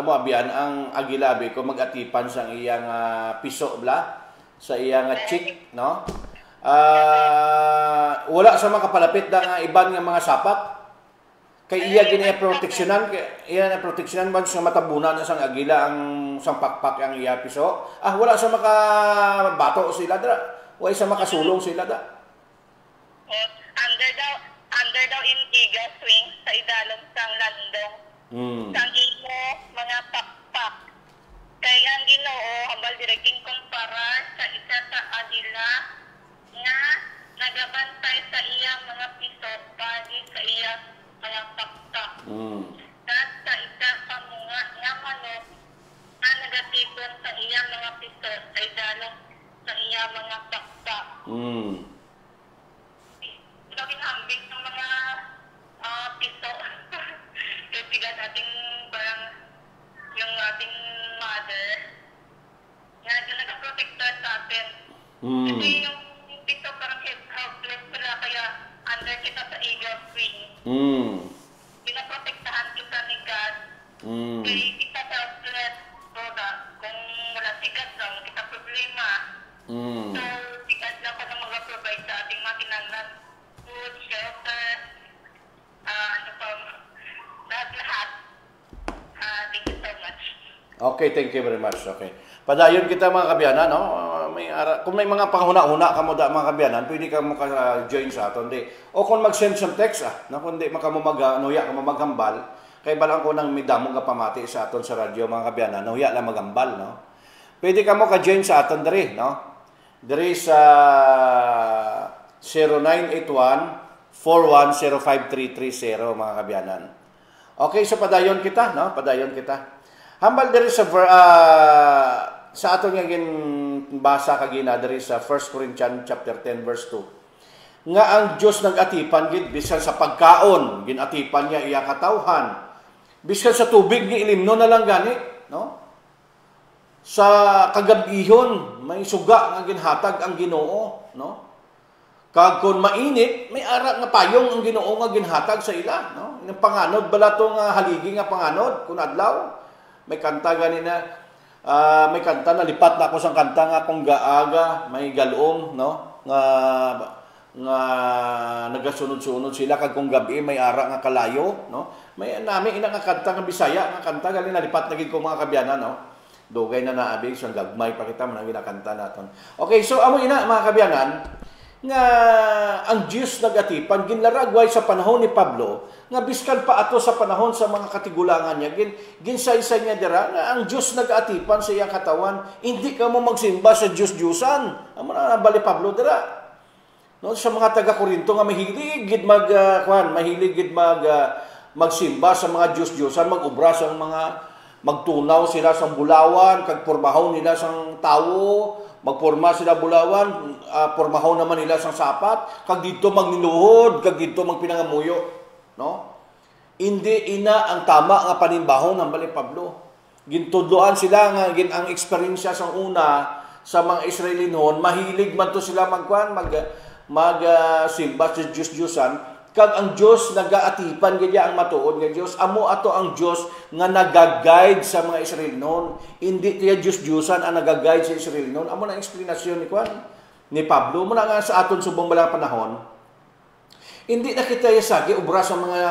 mo abyan ang agilabi ko magatipan sa iyang piso bla sa iyang chick no wala sa makapalapit da nga iban nga mga sapat kay iya gini proteksyonan man sa matabunan sang agila ang sang pakpak ang iya piso wala sa makabato sila dra way sa makasulong sila da under daw in eagle swing sa idalom sang landong sang imo mga pakpak kay ang Ginoo hambal direkting kumpara sa isa sa agila nga nagabantay sa iyang mga piso bagi sa iyang mga pakpak at sa isa sa mga nga manok na nagatipon sa iyang mga piso sa idalom sa iyang mga pakpak gawing hambing ng mga piso kaya ating parang yung ating mother nga nag-protector sa atin kasi yung piso parang helpless pala kaya under kita sa eagle swing pinaprotektahan kita ni God kaya kita helpless roda kung wala si God lang kita problema so si God lang pa na mag-provide sa ating mga kinanglan food, shelter, lahat. Thank you so much. Okay, thank you very much. Okay. Padayon kita mga kabyanan, no? Kung may mga panghuna-huna ka mo da mga kabyanan, pwede ka mo ka-join sa aton di. O kung mag-send some text na kundi makamumaga-nuya ka mo maghambal, kay balang ko nang midamo nga pamati sa aton sa radyo mga kabyanan, nuya lang maghambal, no? Pwede ka mo ka-join sa aton diri, no? Diri sa 0981-4105-330 mga kabyanan. Okay, so padayon kita, no? Padayon kita. Hambal diri sa aton nga ginbasa kagina diri sa 1 Corinthians chapter 10 verse 2. Nga ang Dios nag-atipan gid bisan sa pagkaon, ginatipan niya iya katawhan. Bisan sa tubig ni ilimno na lang gani, no? Sa kagabihon may suga nga ginhatag ang Ginoo, no? Kag kun mainit, may ara nga payong ang Ginoo nga ginhatag sa ila, no? Ang panganod bala to nga haligi nga panganod kun adlaw. May kanta ganina, may kanta na lipat na ako sa kanta nga kung gaaga, may galong, no? Nga nagasunod-sunod sila kag kung gabi may ara nga kalayo, no? May nami ina nga kanta nga Bisaya nga kanta ganina lipat na gid ko mga kabyanan, no? Dugay na naabig sa gagmay pa kita man ang ginakanta naton. Okay, so amo ina mga kabyanan nga ang Dios nagatipan ginlaragway sa panahon ni Pablo nga biskan pa ato sa panahon sa mga katigulangan niya ginsaysay niya dira nga ang Dios nagatipan sa iyang katawan hindi ka mo magsimba sa Dios-Diyosan amo na bali Pablo dira no sa mga taga Corinto nga mahilig gid magsimba sa mga Dios-Diyosan magobra sa mga magtunaw sila sa bulawan kag pormahon nila sang tawo magporma sila bulawan pormahon naman nila sang sapat kag didto magniluhod kag didto magpinangamuyo no hindi ina ang tama nga panimbahon ng bali Pablo gintudloan sila nga ang eksperyensya sang una sa mga Israelinon mahilig man to sila simba sa Diyos-Diyosan kag ang Dios nagaatipan gid ang matuod nga Dios amo ato ang Dios nga nagaguide sa mga Israelinon hindi tiya Dios-Diyosan ang nagaguide sa Israelinon amo na eksplanasyon ni Pablo mo na nga sa aton subong bala panahon hindi na kita yasagi obra sa mga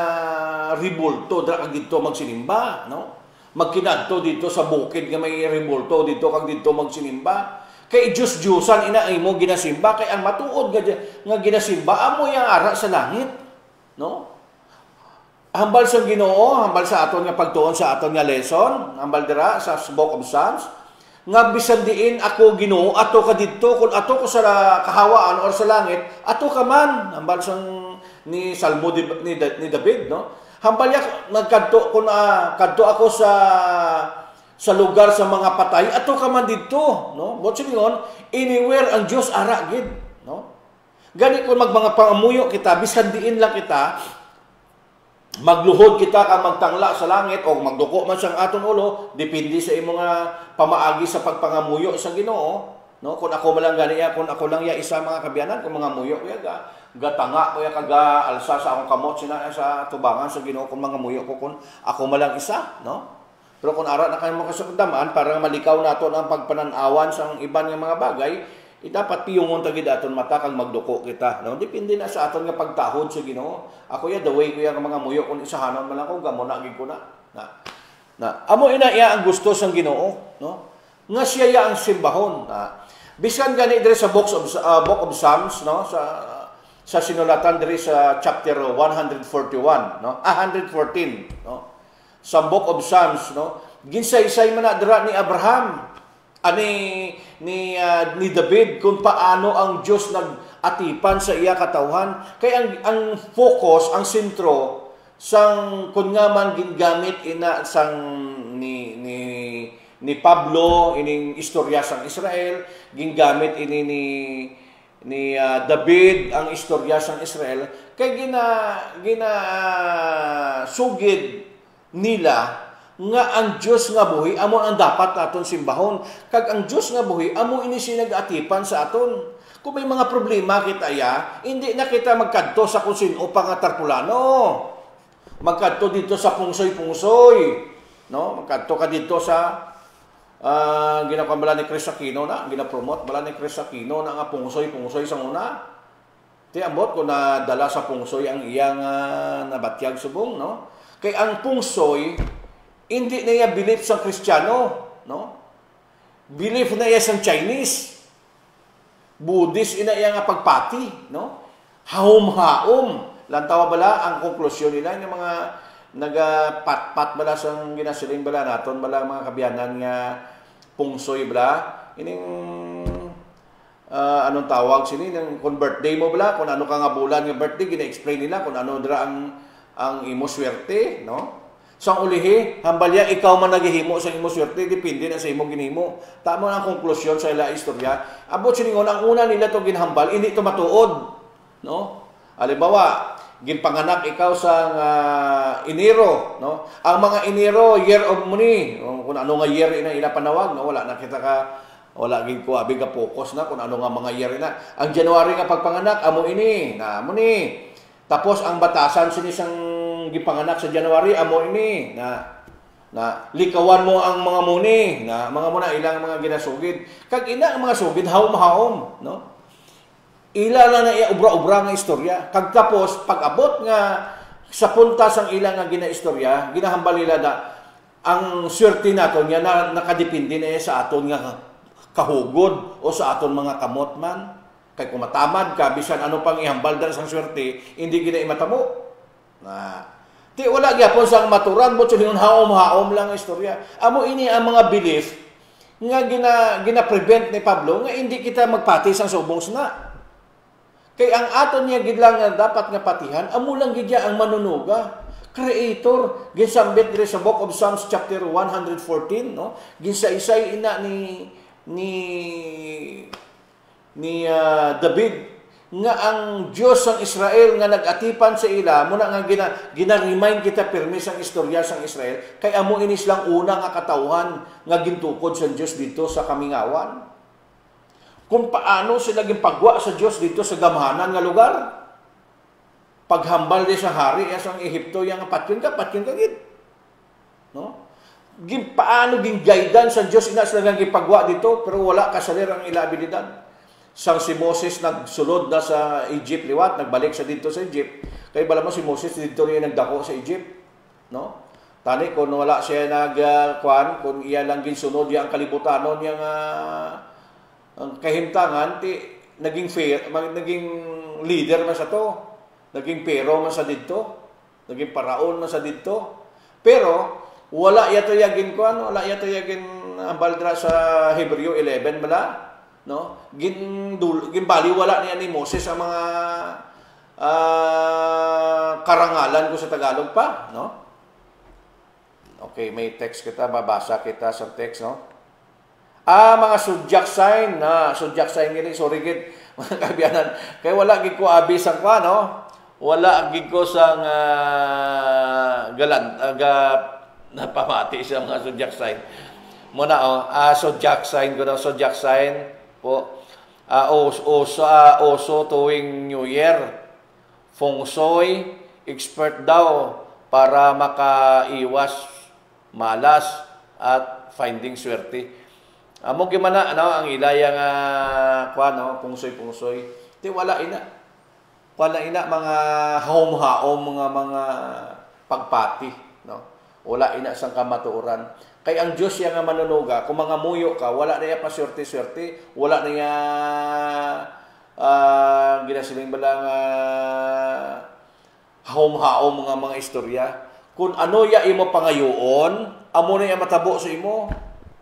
ribulto dra kag didto magsinimba no magkinadto dito sa bukid nga may ribulto dito kag didto magsinimba kay Dios-Diyosan ina imo ginasimba kay ang matuod nga ginasimba amo yang ara sa langit no? Hambal sa Ginoo, hambal sa aton nga pagtuon sa aton nga lesson, hambal dira sa Book of Psalms, nga bisan diin ako Ginoo ato ka didto kun ato ko sa kahawaan or sa langit ato ka man hambal sang ni Salmo ni David no hambal ya nagkadto kun kadto ako sa lugar sa mga patay ato ka man didto no but singon anywhere ang Dios ara gid no gani kun mga pangamuyo kita bisan diin lang kita magluhod kita kang magtangla sa langit o magduko man siyang aton ulo depende sa imong pamaagi sa pagpangamuyo sa Ginoo no kun ako man lang gani kun ako lang ya isa mga kabyanan kung mga muyo kuya gatanga kuya kaga alsa sa akong kamot sa tubangan sa Ginoo kung mga muyo ko kun ako man lang isa no pero kung ara na kayo makasukdaman para malikaw naton ang pagpananawan sa iban nga mga bagay dapat piyungon tagid aton mata kang magduko kita no depende na sa aton nga pagtahod sa Ginoo ako ya the way ko ya mga muyo kun isahanon man ako gamo na gid ko na amo ina iya ang gusto sang Ginoo no nga siya ya ang simbahon bisan gani diri sa book of Psalms no sa sinulatan diri sa chapter 141 no 114 no sa book of Psalms no ginsay-say man na dira ni Abraham ni David kung paano ang Diyos nag-atipan sa iya katawhan. Kaya ang focus, ang sentro, sang kung nga man gingamit ina sang ni Pablo, ining istorya sang Israel, gingamit ini ni David, ang istorya sang Israel, kay sugid nila nga ang Dios nga buhi amo ang dapat naton simbahon kag ang Dios nga buhi amo ini sinag-atipan sa aton kung may mga problema kita hindi na kita magkadto sa kung sino pa nga tarpulano magkadto dito sa pungsoy no magkadto ka dito sa ginakambala ni Chris Aquino na ginapromote bala ni Chris Aquino na nga pungsoy sa una ti ambot ko na dala sa pungsoy ang iyang nabatyag subong no kay ang pungsoy hindi na iya belief sa Kristiyano, no? Belief na iya sa Chinese. Buddhist ina iya nga pagpati, no? Haom-haom. Lantawa bala ang konklusyon nila ng mga nagapat-pat bala sa ginasiling bala naton bala mga kabyanan nga pungsoy bala ining anong tawag sini ng kung birthday mo bala kung ano ka nga bulan nga birthday gina-explain nila kung ano dira ang imo swerte, no? Sang ulihi, hambalya, ikaw man naghihimo sa imo swerte, depende na sa imong ginhimo. Tama ang konklusyon sa ila istorya. Abot siningon, ang una nila to ginhambal, hindi to matuod. No? Halimbawa, ginpanganak ikaw sa Enero. No? Ang mga Enero, year of money. Kung ano nga year ina panawag, no? Wala na kita ka, wala gin ko, abig ka focus na kung ano nga mga year ina. Ang January nga pagpanganak, amo ini, na amo ni. Tapos ang batasan sinisang gipanganak sa January amo ini na likawan mo ang mga muni na mga muna ilang mga ginasugid kag ina ang mga sugid haom no ila na iya ubra-ubra nga istorya kag tapos pag-abot nga sa puntas ang ilang nga ginaistorya ginahambal nila na ang swerte naton nya na nakadepende na sa aton nga kahugod o sa aton mga kamot man kay kung matamad ka bisan ano pang ihambal dan sang swerte hindi gina imatamo Ti wala gyapon sang maturan mo sulingon haom-haom lang ang istorya. Amo ini ang mga belief nga gina-prevent ni Pablo nga hindi kita magpati sang subong sna. Kay ang aton niya gid lang nga dapat nga patihan amo lang gid ang manunuga. Creator ginsambit diri sa Book of Psalms chapter 114 no. Ginsay-isay ina ni David nga ang Diyos ang Israel nga nag-atipan sa ila muna nga gina-remind kita permis ang istorya sang Israel kay amo inis lang una nga katawhan nga gintukod sa Diyos dito sa kamingawan kung paano sila ginpagwa sa Diyos dito sa gamhanan nga lugar paghambal di sa hari sang Ehipto yang patyon ka gid no paano gin-guidan sa Diyos ina sila gipagwa dito pero wala kasalir ang ila abilidad sang si Moses nagsulod na sa Egypt liwat nagbalik sa dito sa Egypt kay bala mo si Moses dito niya nagdako sa Egypt no tani kung wala siya kung iya lang ginsunod yang kalibutanon yang ang kahimtangan ti naging leader man sa to naging pero man sa dito naging paraon man sa dito pero Wala yato yagin kuan, wala yato yagin ambal dira sa Hebreo 11 bala, no? Ginbali wala niya ni Moses ang mga karangalan ko sa Tagalog pa, no? Okay, may text kita, babasa kita sa text, no? Mga zodiac sign, zodiac sign gini, sorry gid, mga kabiyanan. Kaya wala gid ko abis ang kwa, no? Wala gid ko sang napamati sa mga zodiac sign. Muna, zodiac sign ko na, zodiac sign po. Oso tuwing New Year. Feng Shui, expert daw para makaiwas malas at finding swerte. Amo gimana ang ilayang Feng Shui. Ti wala ina. Wala ina mga haom-haom mga pagpati, no. Wala ina sang kamatuoran. Kay ang Dios yang manunuga, kung mga muyo ka, wala na ya pa swerte-swerte, wala na ya ginasiling balang haom-haom mga istorya. Kung ano ya imo pangayoon, amo na ya matabo sa imo,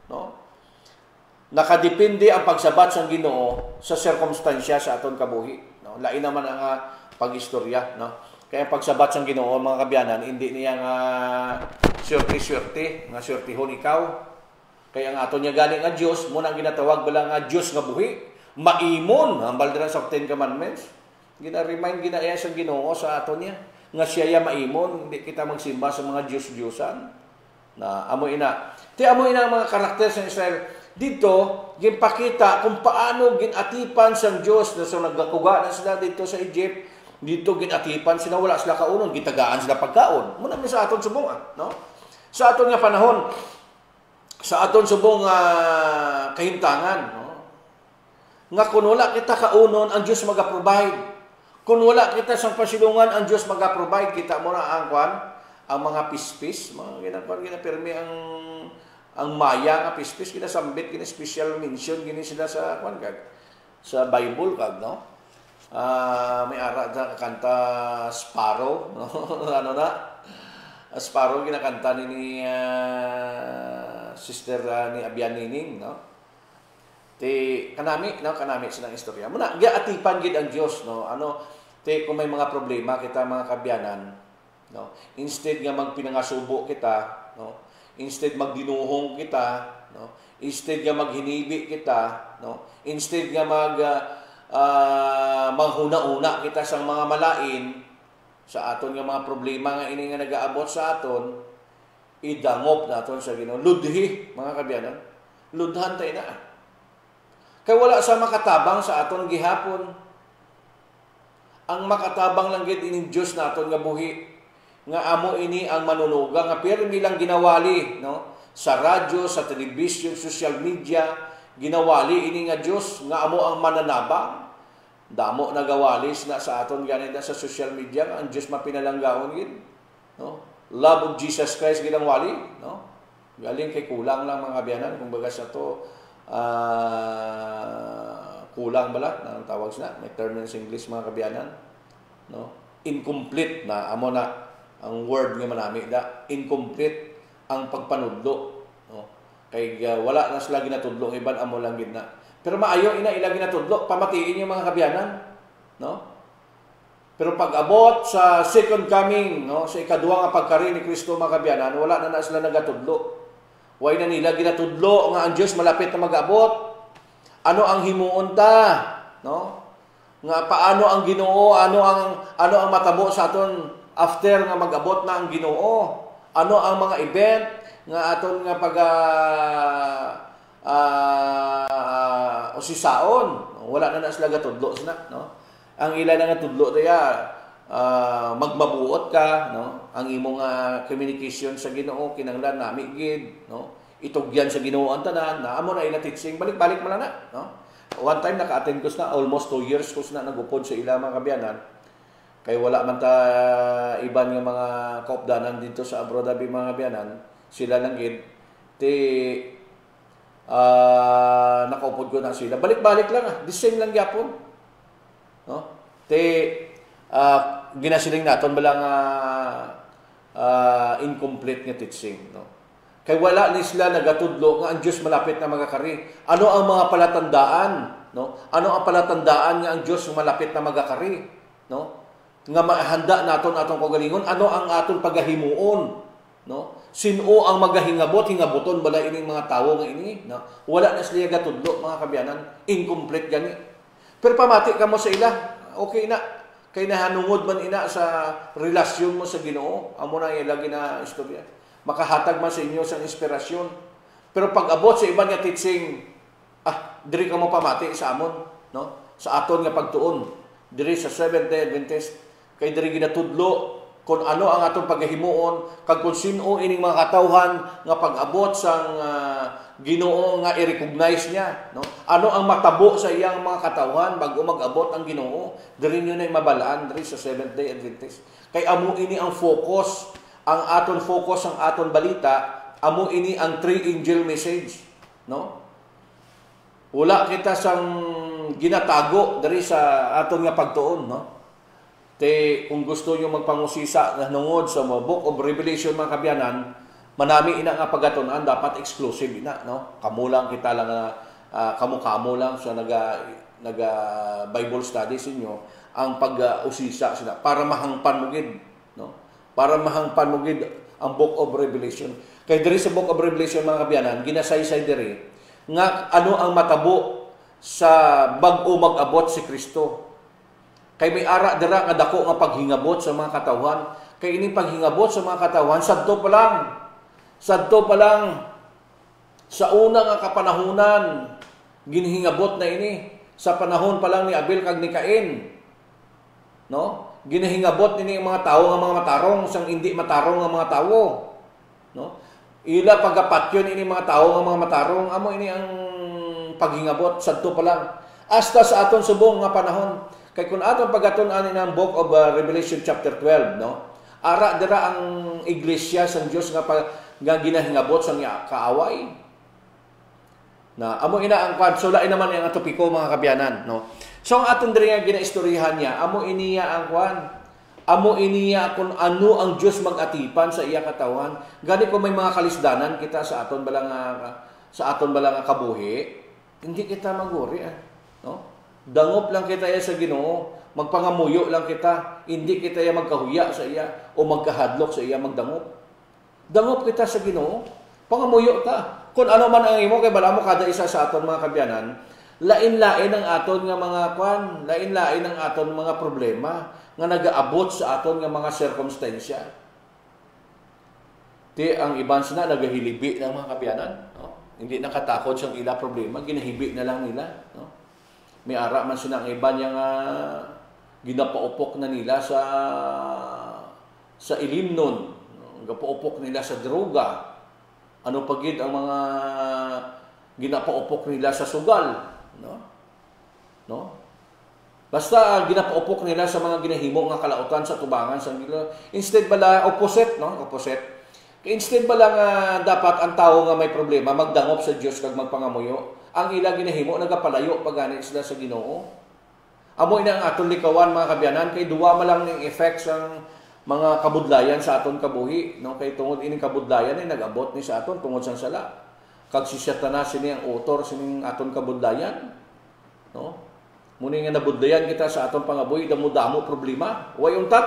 no? Nakadepende ang pagsabat sa Ginoo sa sirkumstansya sa aton kabuhi, no? Lain naman ang pag-istorya, no? Kaya pagsabat sa Ginoo mga kabyanan, hindi niya nga swerte-swerte, nga swertihon ikaw. Kaya nga aton niya galing nga Dios, mo nang ginatawag bala nga Dios nga buhi. Maimon ang baldra sa 10 commandments. Gina-remind ginaya sa Ginoo sa aton niya nga siya ya maimon, hindi kita magsimba sa mga Diyos-Diyosan. Na amo ina. Ti amo ina ang mga karakter sa Israel. Dito ginpakita kung paano ginatipan sang Dios na sa nagkakuga na sila dito sa Egypt. Dito ginatipan sila, wala sila kaunon, gitagaan sila pagkaon. Muna mi sa aton subong, no? Sa aton nga panahon, sa aton subong kahintangan, no? Nga kung wala kita kaunon, ang Diyos maga-provide. Kung wala kita sa pasilungan, ang Diyos maga-provide. Kita mo na ang mga pispis, mga ginapirmi ang maya nga pispis, ginasambit, special mention, gini sila sa sa Bible, no? May ara na kanta Sparrow, no? Ano na? Sparrow ginakanta ni sister ni Abian Nining, no? Kanami silang istorya. Muna giatipan gid ang Dios, no? Kung may mga problema kita mga kabyanan, no? Instead nga magpinangasubo kita, no? Instead magdinuhong kita, no? Instead nga maghinibi kita, no? Instead nga manghuna-una kita sa mga malain sa aton nga mga problema nga ini nga nagaabot sa aton, idangop naton sa Ginoo. Ludhi mga kabyanan. Ludhan tayo na. Kaya wala sa makatabang sa aton gihapon. Ang makatabang lang gid ining Dios naton nga buhi, nga amo ini ang manunuga nga pirmi lang ginawali, no? Sa radyo, sa telebisyon, social media, ginawali ini nga Dios nga amo ang mananabang. Damo nagawalis na sa aton ganita sa social media nga ang Dios mapinalanggaon gid, no? Love of Jesus Christ ginang wali, no? Galing kay kulang lang mga biyanan kung baga sa to kulang bala ang tawag sila, may term sa English mga kabiyanan, no? Incomplete na amo na ang word nga manami da, incomplete ang pagpanudlo, no? Kay wala na sila ginatudlo ng iban, amo lang gid na. Pero maayo ina ila ginatudlo, pamatiin yung mga kabiyanan, no? Pero pag abot sa second coming, no, sa ikaduwa nga pagkari ni Kristo mga kabiyanan, wala na sila nagatudlo. Way na nila ginatudlo nga ang Dios malapit na mag-abot. Ano ang himuon ta, no? Nga paano ang Ginoo, ano ang matabo sa aton after nga mag-abot na ang Ginoo? Ano ang mga event nga aton nga usisaon? Wala na sila gatudlo sina, no? Ang ila na nga tudlo daya magmabuot ka, no? Ang imong communication sa Ginoo kinahanglan nami gid, no? Itugyan sa Ginoo ang tanan, na amo na ila teaching, balik-balik man na, no? One time naka-attend ko na almost 2 years ko na nagupod sa ila mga kabyanan. Kay wala man ta iban nga mga kaupdanan dito sa abroad abi mga kabyanan, sila lang gid nakaupod ko na sila. Balik-balik lang the same lang gyapon. No? Ginasiling naton balang incomplete nga teaching, no? Kay wala ni sila nagatudlo nga ang Dios malapit na magakari. Ano ang mga palatandaan, no? Ano ang palatandaan nga ang Dios malapit na magakari, no? Nga mahanda naton atong kagalingon, ano ang aton pagahimuon, no? Sino ang magahingabot, hingaboton bala ining mga tawo nga ini, no? Wala na sila gatudlo, mga kabyanan, incomplete gani. Pero pamati ka mo sa ila, okay na. Kay nahanungod man ina sa relasyon mo sa Ginoo, amo na ilagi na istorya. Makahatag man sa inyo sa inspirasyon. Pero pag abot sa iban nga teaching, diri ka mo pamati sa amon, no? Sa aton nga pagtuon, diri sa Seventh-day Adventist, kay diri ginatudlo kung ano ang atong paghimuon, kag kung sino ining mga katawhan nga pag-abot sang Ginoo nga i-recognize niya, no? Ano ang matabo sa iyang mga katawhan bago mag-abot ang Ginoo, diri niyo na mabalaan diri sa Seventh-day Adventist. Kay amo ini ang focus. Ang aton focus, ang aton balita, amo ini ang three angel message, no? Wala kita sang ginatago dari sa aton nga pagtuon, no? Te kung gusto niyo magpangusisa nga nungod sa Book of Revelation, mga kabyanan, manami ina nga pagatunan dapat exclusive ina, no? Kamo lang kita lang kamo lang sa naga Bible studies inyo ang pag-usisa sila para mahangpan mo gid, no? Para mahangpan mo gid ang Book of Revelation. Kay diri sa Book of Revelation, mga kabyanan, ginasaysay diri nga ano ang matabo sa bag-o mag-abot si Kristo. Kay may ara dira nga dako nga paghingabot sa mga katawhan. Kay ini paghingabot sa mga katawhan sadto pa lang sa una nga kapanahunan ginhingabot na ini sa panahon pa lang ni Abel kag ni Cain, no? Ginahingabot nini ang mga tawo nga mga matarong sang hindi matarong nga mga tawo, no? Ila pagapatyon ini mga tawo nga mga matarong, amo ini ang paghingabot sadto pa lang hasta sa aton subong nga panahon. Kay kun aton pagaton-an ini ang Book of Revelation chapter 12, no? Ara dira ang iglesia sang Dios nga ginahingabot sang kaaway. Na amo ina ang sula naman ang topiko, mga kabyanan, no? So ang aton diri nga ginaistoryahan niya, amo iniya ang amo iniya kung ano ang Dios mag-atipan sa iya katawan. Gani ko may mga kalisdanan kita sa aton balang kabuhi, hindi kita maguri, no? Dangop lang kita iya sa Ginoo, magpangamuyo lang kita, hindi kita iya magkahuya sa iya o magkahadlok sa iya magdangop. Dangop kita sa Ginoo, pangamuyo ta. Kung ano man ang imo kay bala mo kada isa sa aton, mga kabyanan, lain-lain ang aton nga mga lain-lain ang aton mga problema nga nagaabot sa aton nga mga sirkumstansya. Ti ang iban sina nagahilibi ng mga kabyanan, no? Hindi nakatakot sa ila problema, ginahibi na lang nila, no? May ara man sina ang iban yang ginapaupok na nila sa ilimnon, no? Gapaupok nila sa droga. Ano pagid ang mga ginapaupok nila sa sugal, no? Basta ginapaupok nila sa mga ginahimo nga kalautan sa tubangan sa nila. Instead bala opposite, no? Opposite. Instead bala nga dapat ang tao nga may problema magdangop sa Dios kag magpangamuyo. Ang ila ginahimo nagapalayo pagani sila sa Ginoo. Amo ina ang aton likawan, mga kabyanan, kay duwa man lang ning effects ang mga kabudlayan sa aton kabuhi, no? Kay tungod ining kabudlayan ay nagabot ni sa aton tungod sang sala. Kag si Satanas sini ang author sining aton kabudlayan, no? Muni nga nabudlayan kita sa aton pangabuhi, damo problema, way untat,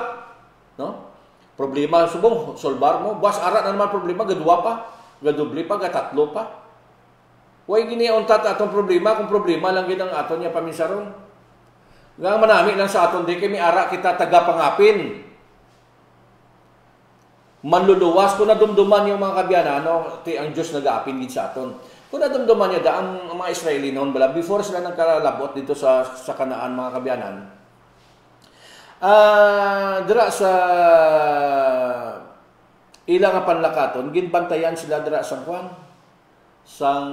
no? Problema subong solbar mo, bas ara na naman problema, gadua pa, gadubli pa, gatatlo pa. Way gini untat aton problema, kung problema lang gid ang aton nya paminsaron. Nga manami lang sa aton di kay mi ara kita tagapangapin. Manluluwas kung nadumduman yung mga kabyanan, no? Ti ang Dios nagaapin gid sa aton. Kung nadumduman niya ang mga Israeli noon bala before sila nagkalabot dito sa Kanaan, mga kabyanan. Dira sa ilang nga panlakaton, ginbantayan sila dira sa sang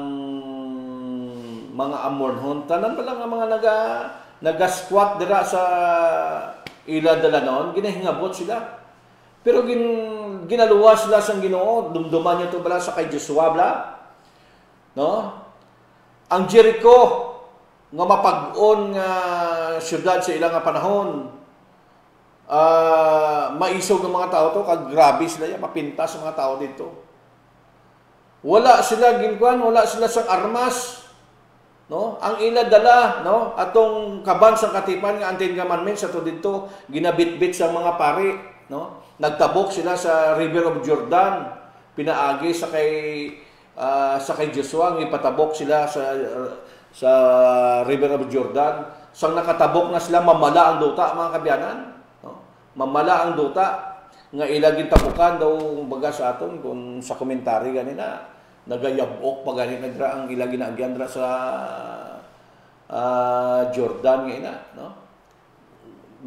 mga Amorhon. Tanan pala nga mga naga-squat dira sa ila dalanon, ginahingabot sila. Pero ginaluwas sila sang Ginoo, dumduman niya to bala sa kay Joshua bala, no? Ang Jericho nga mapag-on nga syudad sa ilang nga panahon, maisog ng mga tao to, kag grabe sila yan, mapinta sa mga tao dito. Wala sila ginkuan, wala sila sang armas. No? Ang ila dala, no? Atong kaban sa katipan nga antin commandments sa to dito, ginabitbit sa mga pari, no? Nagtabok sila sa River of Jordan, pinaagi sa kay Joshua, ipatabok sila sa River of Jordan. Sang nakatabok na sila, mamala ang duta, mga kabyanan, no? Mamala ang duta nga ila gitabukan daw baga sa aton kung sa komentary ganina nagayabok pa ganit nagra ang ila ginaagyan dra sa Jordan nga ina, no?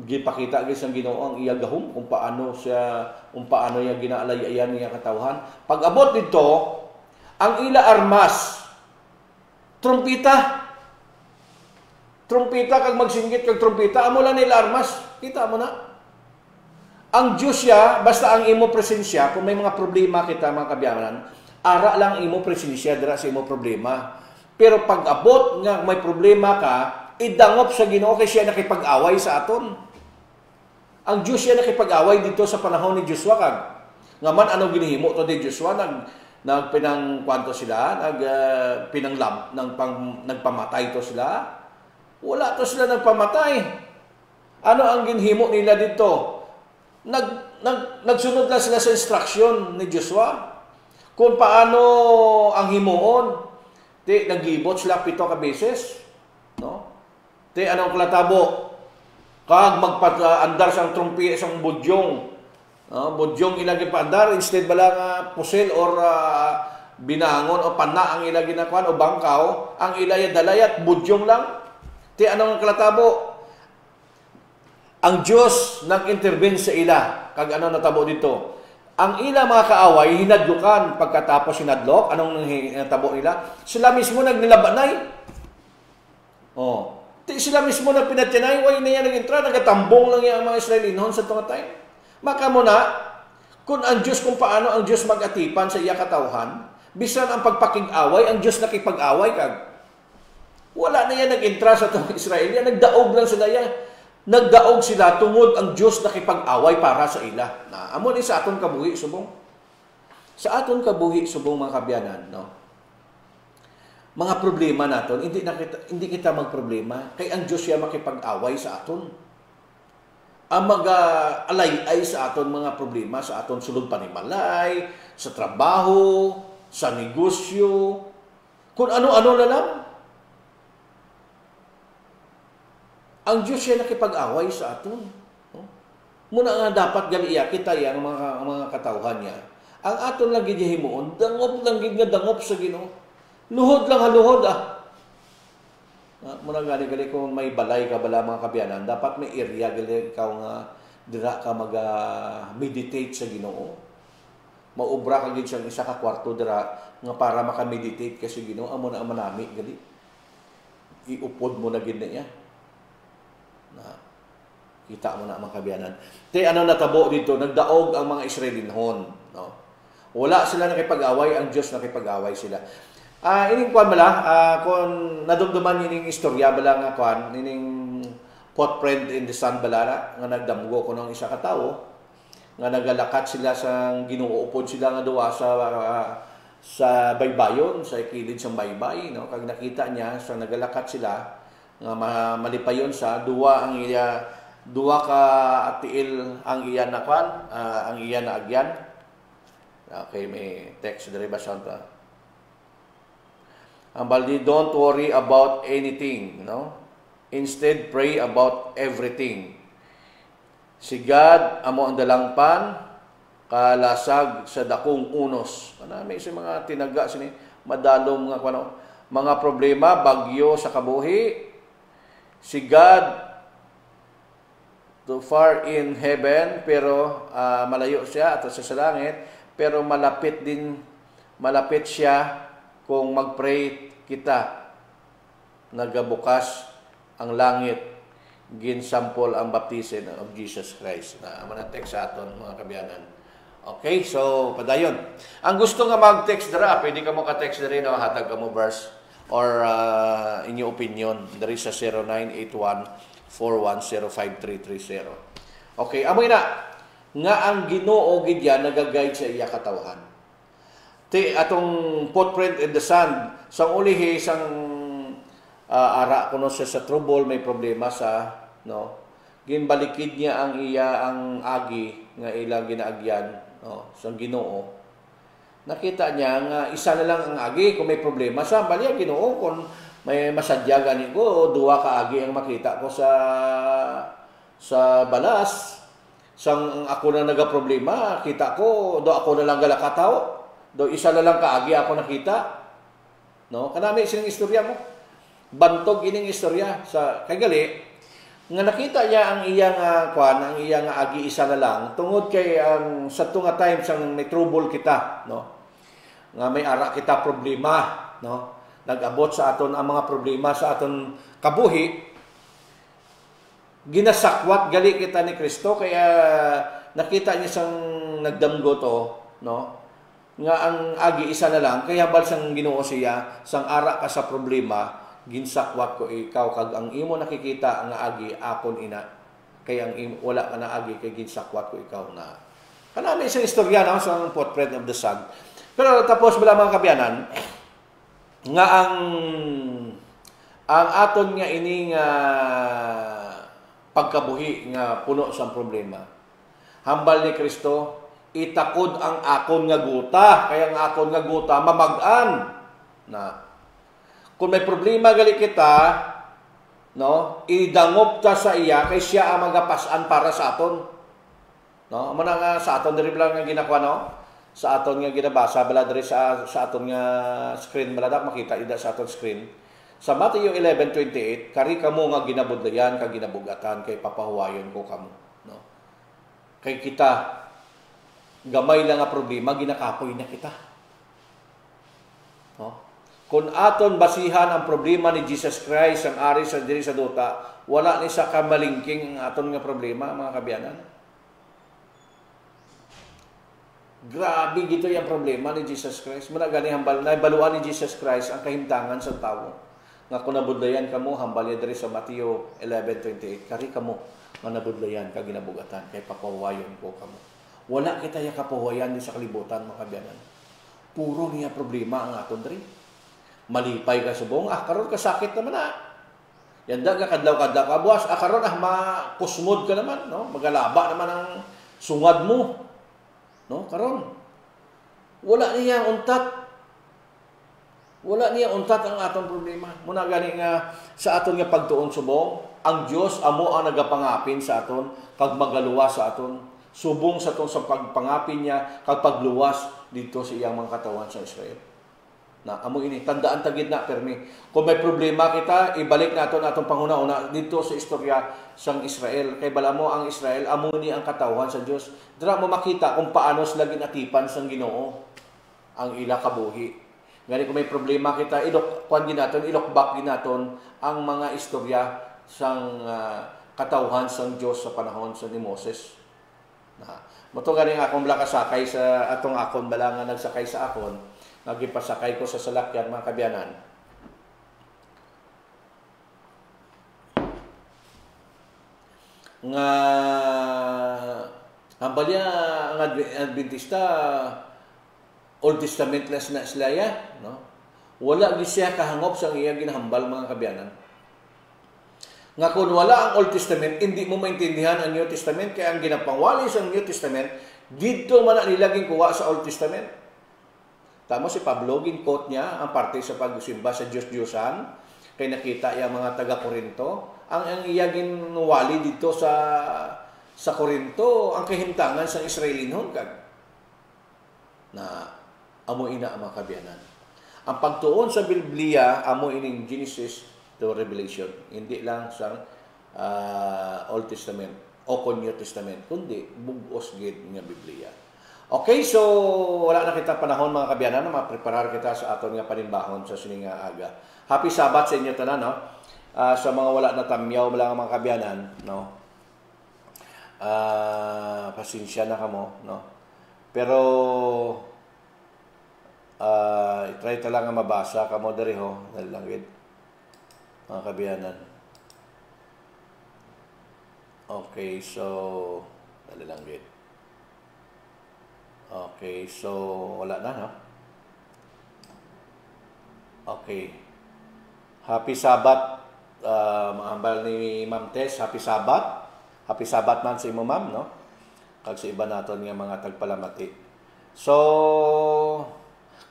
Gipakita gyud sang Ginoo ang iya gahom kung paano niya ginaalay-ayan niya katawhan. Pag-abot dito, ang ila armas trumpita kag magsinggit kag trumpita amo lang nila armas. Kita mo na. Ang Diyos siya, basta ang imo presensya, kung may mga problema kita mga kabyanan, ara lang imo presensya dira sa imo problema. Pero pag abot nga may problema ka, idangop sa Ginoo kay siya nakipag-away sa aton. Ang Diyos siya nakipag-away dito sa panahon ni Joshua kag nga man ano ginihimo to di Joshua nagpinang kwanto sila, nagpamatay to sila. Wala to sila nagpamatay. Ano ang ginhimo nila dito? Nagsunod lang sila sa instruction ni Joshua kung paano ang himuon. Naglibot sila 7 ka beses, no? Anong klatabo? Kag magpaandar sang trumpi sang budyong. Budyong ilagi paandar instead bala nga pusil or binangon o pana ang ilagi na kwan o bangkaw, ang ilaya dalayat budyong lang. Anong klatabo? Ang Diyos nag-intervene sa ila. Kag ano natabo dito? Ang ila mga kaaway, hinadlukan. Pagkatapos hinadlok, anong natabo nila? Sila mismo nagnilabanay. Sila mismo na pinatyanay, way na yan nag-intra, nagatambong lang yung mga Israelinon sa tunga time. Maka mo na, kung ang Diyos, kung paano ang Diyos mag-atipan sa iya katawhan, bisan ang pagpakig-away, ang Diyos nakipag-away kag. Wala na yan nag-intra sa tunga Israel. Yan, nagdaog lang sila yan. Nagdaog sila tungod ang Diyos nakipag-away para sa ila. Amo ni sa aton kabuhi subong. Sa aton kabuhi subong mga kabyanan, no? Mga problema naton, hindi kita magproblema kay ang Diyos siya makipag-away sa aton. Ang mag-alay-ay sa aton mga problema sa aton sulod panimalay, sa trabaho, sa negosyo, kung ano-ano na lang. Ang Diyos siya nakipag-away sa aton. Muna nga dapat ganiya kita yang mga katawhan niya. Ang aton lang gid himuon, dangop lang gid nga dangop sa Ginoo. Luhod lang haluhod Muna gali kung may balay ka bala mga kabyanan, dapat may area gali ikaw nga dira ka mag-meditate sa Ginoo. Maubra ka gid siyang isa ka kwarto dira nga para maka-meditate ka sa Ginoo. Amo na manami gali. Iupod mo na gid niya. Kita mo na mga kabyanan. Ano natabo dito? Nagdaog ang mga Israelinhon. No? Wala sila nakipag-away, ang Diyos nakipag-away sila. Ining kwan bala, kung nadumduman ining istorya bala nga kwan, ining footprint in the sun bala nga nagdamgo ko ng isa ka tawo, nga nagalakat sila sa ginuupod sila nga duwa sa baybayon, sa kilid sa baybay, no? Kag nakita niya sa nagalakat sila nga malipayon sa duwa ka atiil ang iyan na kwan, ang iyan na agyan. Okay, may text diri ba siya? Baldi, don't worry about anything, no? Instead, pray about everything. Si God, amo ang dalangpan, kalasag sa dakong unos. May isa mga tinaga sini, madalom nga kuno, mga problema, bagyo sa kabuhi. Si God, too far in heaven, pero malayo siya at sa langit, pero malapit siya kung mag-pray kita, nagabukas ang langit, ginsampol ang baptism of Jesus Christ. Text sa aton, mga kabyanan. Okay, so, padayon. Ang gusto nga mag-text dara, pwede ka mo ka-text dara, no? Hatag ka mo verse or inyong opinion. Dari sa 0981-410-5330. Okay, amoy na nga ang Ginoo gid yan nagaguide sa iya katawhan. Ti atong footprint in the sand sang ulihi sang ara kuno siya sa trouble, may problema sa no. Ginbalikid niya ang iya ang agi nga ilang ginaagyan no sang Ginoo. Nakita niya nga isa na lang ang agi kung may problema sa bali ang Ginoo kung may masadya gani ko duwa ka agi ang makita ko sa balas sang ako na nagaproblema kita ko do ako na lang galakataw do isa na lang kaagi ako nakita no kanami sining istorya mo bantog ining istorya sa kay gali nga nakita niya ang iyang ang iyang agi isa na lang tungod kay ang sa tunga time sang may trouble kita no nga may ara kita problema no nag-abot sa aton ang mga problema sa aton kabuhi ginasakwat gali kita ni Kristo kaya nakita niya sang nagdamgo to no nga ang agi isa na lang kaya bal sang Ginoo siya sang ara ka sa problema ginsakwat ko ikaw kag ang imo nakikita nga agi akon ina kaya ang wala ka na agi kay ginsakwat ko ikaw na kanami isang istorya no sang footprint of the sun pero tapos bala mga kabyanan nga ang aton nga ini nga pagkabuhi nga puno sa problema. Hambal ni Kristo, itakod ang akon nga guta, kaya ang akon nga guta mamag-an. Na kung may problema gali kita, no, idangop ta sa iya kay siya ang magapasan para sa aton. No, amo na nga sa aton diri lang nga ginakuha no. Sa aton nga ginabasa bala diri sa aton nga screen bala makita ida sa aton screen. Sa Matthew 11:28, kari kamo nga ginabudlayan kag ginabugatan kay papahuwayon ko kamo, no? Kay kita gamay lang nga problema ginakapoy na kita. No? Kung aton basihan ang problema ni Jesus Christ ang ari sa diri sa duta, wala ni sa kamalingking ang aton nga problema mga kabyanan. Grabe gito yung problema ni Jesus Christ. Muna gani hambal na baluan ni Jesus Christ ang kahimtangan sa tawo. Nga kung nabudlayan kamo hambal diri sa Mateo 11:28 kari kamo nga nabudlayan kag ginabugatan kay papawayon ko kamo. Wala kita ya kapawayan ni sa kalibutan mga kabyanan. Puro niya problema ang aton diri. Malipay ka subong karon ka sakit naman na. Yanda ka kadlaw-kadlaw ka buwas karon makusmod ka naman no magalaba naman ang sungad mo. No karon wala niya untat. Wala niya untat ang atong problema. Muna gani nga sa aton nga pagtuon subong, ang Dios amo ang nagapangapin sa aton kag magaluwas sa aton. Subong sa aton sa pagpangapin niya kag pagluwas dito sa iyang mga katawan sa Israel. Na amo ini tandaan tagid na permi. Kung may problema kita, ibalik naton atong panguna-una dito sa istorya sang Israel. Kay bala mo ang Israel amo ni ang katawan sa Dios. Dira mo makita kung paano sila ginatipan sang Ginoo ang ila kabuhi. Ngani kung may problema kita, ilokbak ginaton ang mga istorya sang katawhan sang Dios sa panahon sa ni Moses. Na moto gani nga akong kasakay sa atong akon bala nga nagsakay sa akon, nagipasakay ko sa salakyan mga kabyanan. Nga hambalya ang Adventista Old Testament na sila ya, no? Wala gi siya kahangop sa iya ginahambal mga kabyanan. Nga kung wala ang Old Testament, hindi mo maintindihan ang New Testament kaya ang ginapangwali sa New Testament dito man nila ginkuha sa Old Testament. Tama si Pablo ginquote niya ang parte sa pagsimba sa Diyos-Diyosan kay nakita yang mga taga Corinto ang iya ginwali dito sa Corinto ang kahimtangan sa Israelinon kag na amo ina ang mga kabyanan. Ang pagtuon sa Biblia, amo ining Genesis to Revelation. Hindi lang sa Old Testament o New Testament, kundi bugos gid nga Biblia. Okay, so wala na kita panahon mga kabyanan na mapreparar kita sa aton nga panimbahon sa sininga aga. Happy Sabbath sa inyo tanan, no? Sa mga wala na tamyaw lang mga kabyanan, no? Pasensya na kamo, no? Pero try ta lang nga mabasa kamo diri ho lang gid mga kabyanan. Okay, so dali lang gid. Okay, so wala na, no? Okay. Happy Sabat, mga hambal ni Ma'am Tess. Happy Sabat. Happy Sabat man sa imo, ma'am, no? Kag sa iba naton nga mga tagpalamati. So,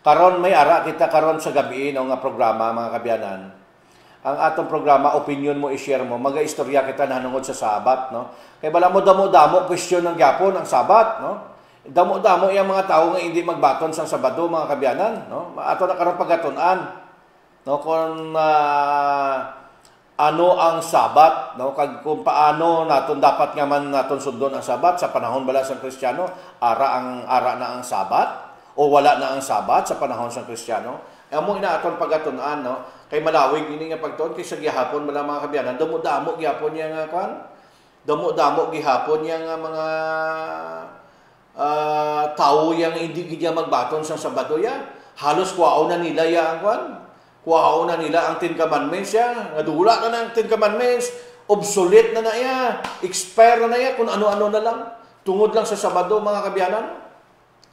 karon may ara kita karon sa gabi no nga programa, mga kabyanan. Ang atong programa, opinion mo, i-share mo. Maga-istorya kita nanungod sa Sabat, no? Kay bala mo damo-damo question ng gyapon ang Sabat, no? Damo-damo yung mga tao nga hindi magbaton sa Sabado, mga kabyanan, no? Ato na karon pagatunan, no, kung ano ang Sabat, no, kag kung paano naton dapat nga man naton sundon ang Sabat sa panahon bala sa Kristiyano, ara na ang Sabat o wala na ang Sabat sa panahon sa Kristiyano. Amo ina aton pagatunan, no? Kay malawig ini nga pagtuon kay sa gihapon bala mga kabyanan, damo-damo gihapon niya nga kan. Damo-damo gihapon niya nga mga tao yang hindi gid magbaton sa Sabado ya. Halos kuwao na nila ya ang kan. Kuwao na nila ang Ten Commandments ya. Nadula na ang Ten Commandments. Obsolete na ya. Expire na ya kung ano-ano na lang. Tungod lang sa Sabado, mga kabyanan.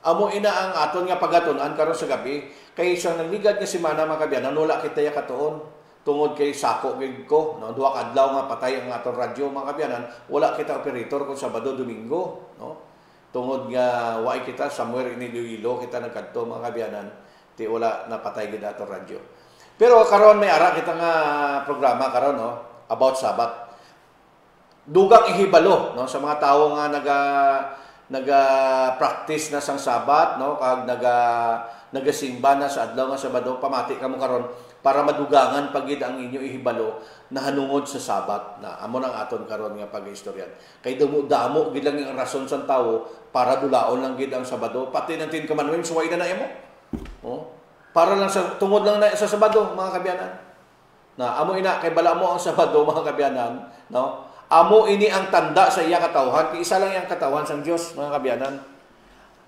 Amo ina ang aton nga pagatunan karon sa gabi. Kay sa nagligad nga semana, mga kabyanan, wala kita ya katuon. Tungod kay sako gid ko, no, duha ka adlaw nga patay ang aton radyo, mga kabyanan. Wala kita operator kung Sabado, Domingo, no. Tungod nga way kita somewhere in Iloilo kita nagkadto, mga kabyanan. Ti wala napatay gid aton radyo. Pero karon may ara kita nga programa karon, no, about Sabat. Dugang ihibalo, no, sa mga tawo nga naga-practice na sang Sabat, no, kag nagasimba na sa adlaw nga Sabado, pamati kamo karon para madugangan pagid ang inyo ihibalo na hanungod sa Sabat. Na amo nang aton karon nga pag-istoryan. Kay damo gid lang ang rason sa tawo para dulaon lang gid ang Sabado, pati ng Ten Commandments way na imo. Oh. Para lang sa tungod lang na sa Sabado, mga kabyanan. Na amo ina kay bala mo ang Sabado, mga kabyanan, no? Amo ini ang tanda sa iya katawhan, kay isa lang yang katawhan sang Dios, mga kabyanan.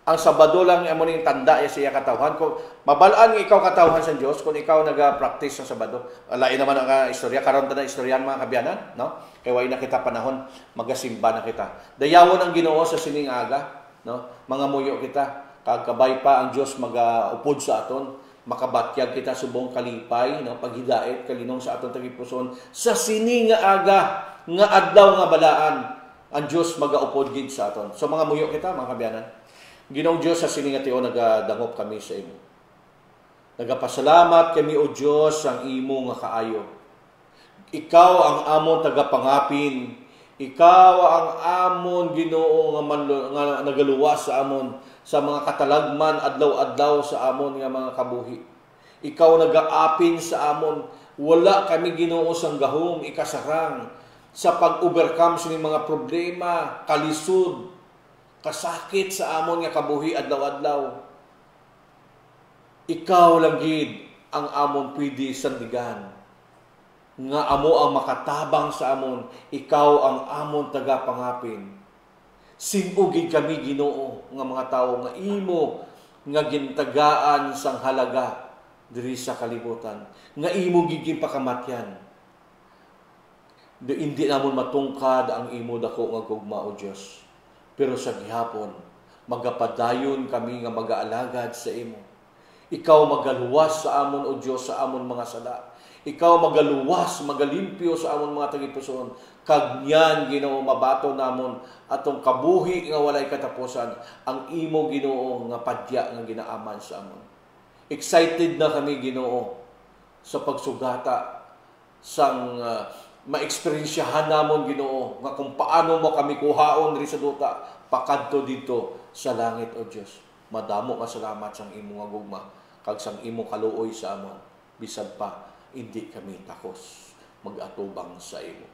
Ang Sabado lang amo ning tanda sa iya katawhan. Kung mabalaan nga ikaw katawhan sa Dios kung ikaw naga-practice sa Sabado. Lain naman ang istorya karon ta na istoryan, mga kabyanan, no? Kay way na kita panahon magasimba na kita. Dayawon ang Ginoo sa sining aga, no? Mga muyo kita kag kabay pa ang Dios maga-upod sa aton. Makabatyag kita subong kalipay, no, paghidait kalinong sa aton tagipuson sa sini nga aga nga adlaw nga balaan ang Dios magaupod gid sa aton. So mga muyo kita, mga kabyanan, Ginoong Dios sa sini nga tiyo nagadangop kami sa imo. Nagapasalamat kami o Dios ang imo nga kaayo. Ikaw ang amon tagapangapin. Ikaw ang amon Ginoo nga nagaluwas sa amon sa mga katalagman adlaw-adlaw sa amon nga mga kabuhi. Ikaw nagaapin sa amon, wala kami Ginoo sang gahom ikasarang sa pag-overcome sa mga problema, kalisod, kasakit sa amon nga kabuhi adlaw-adlaw. Ikaw lang gid ang amon pwede sandigan. Nga amo ang makatabang sa amon, ikaw ang amon tagapangapin. Sinugid kami Ginoo nga mga tawo nga imo nga gintagaan sang halaga diri sa kalibutan, nga imo gid pakamatyan. Hindi namon matungkad ang imo dako nga gugma o Dios. Pero sa gihapon magapadayon kami nga mag-aalagad sa imo. Ikaw magaluwas sa amon o Dios sa amon mga sala. Ikaw magaluwas, magalimpyo sa amon mga tagipuson. Kag yan Ginoo mabato namon atong kabuhi nga walay katapusan ang imo Ginoo nga padya nga ginaaman sa amon. Excited na kami Ginoo sa pagsugata sang maeksperiensyahan namon Ginoo nga kung paano mo kami kuhaon diri sa duta pakadto dito sa langit o Dios. Madamo ka salamat sang imo nga gugma kag sang imo kaluoy sa amon. Bisan pa hindi kami takos mag-atubang sa imo.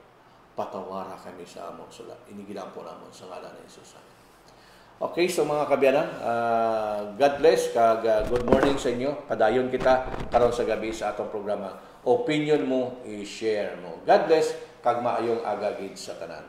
Patawara kami sa among sala. Inigilan po naman sa ngalan ni Jesus. Okay, so mga kabyanan, God bless, kag good morning sa inyo. Padayon kita karon sa gabi sa atong programa. Opinion mo, i-share mo. God bless, kag maayong agagid sa tanan.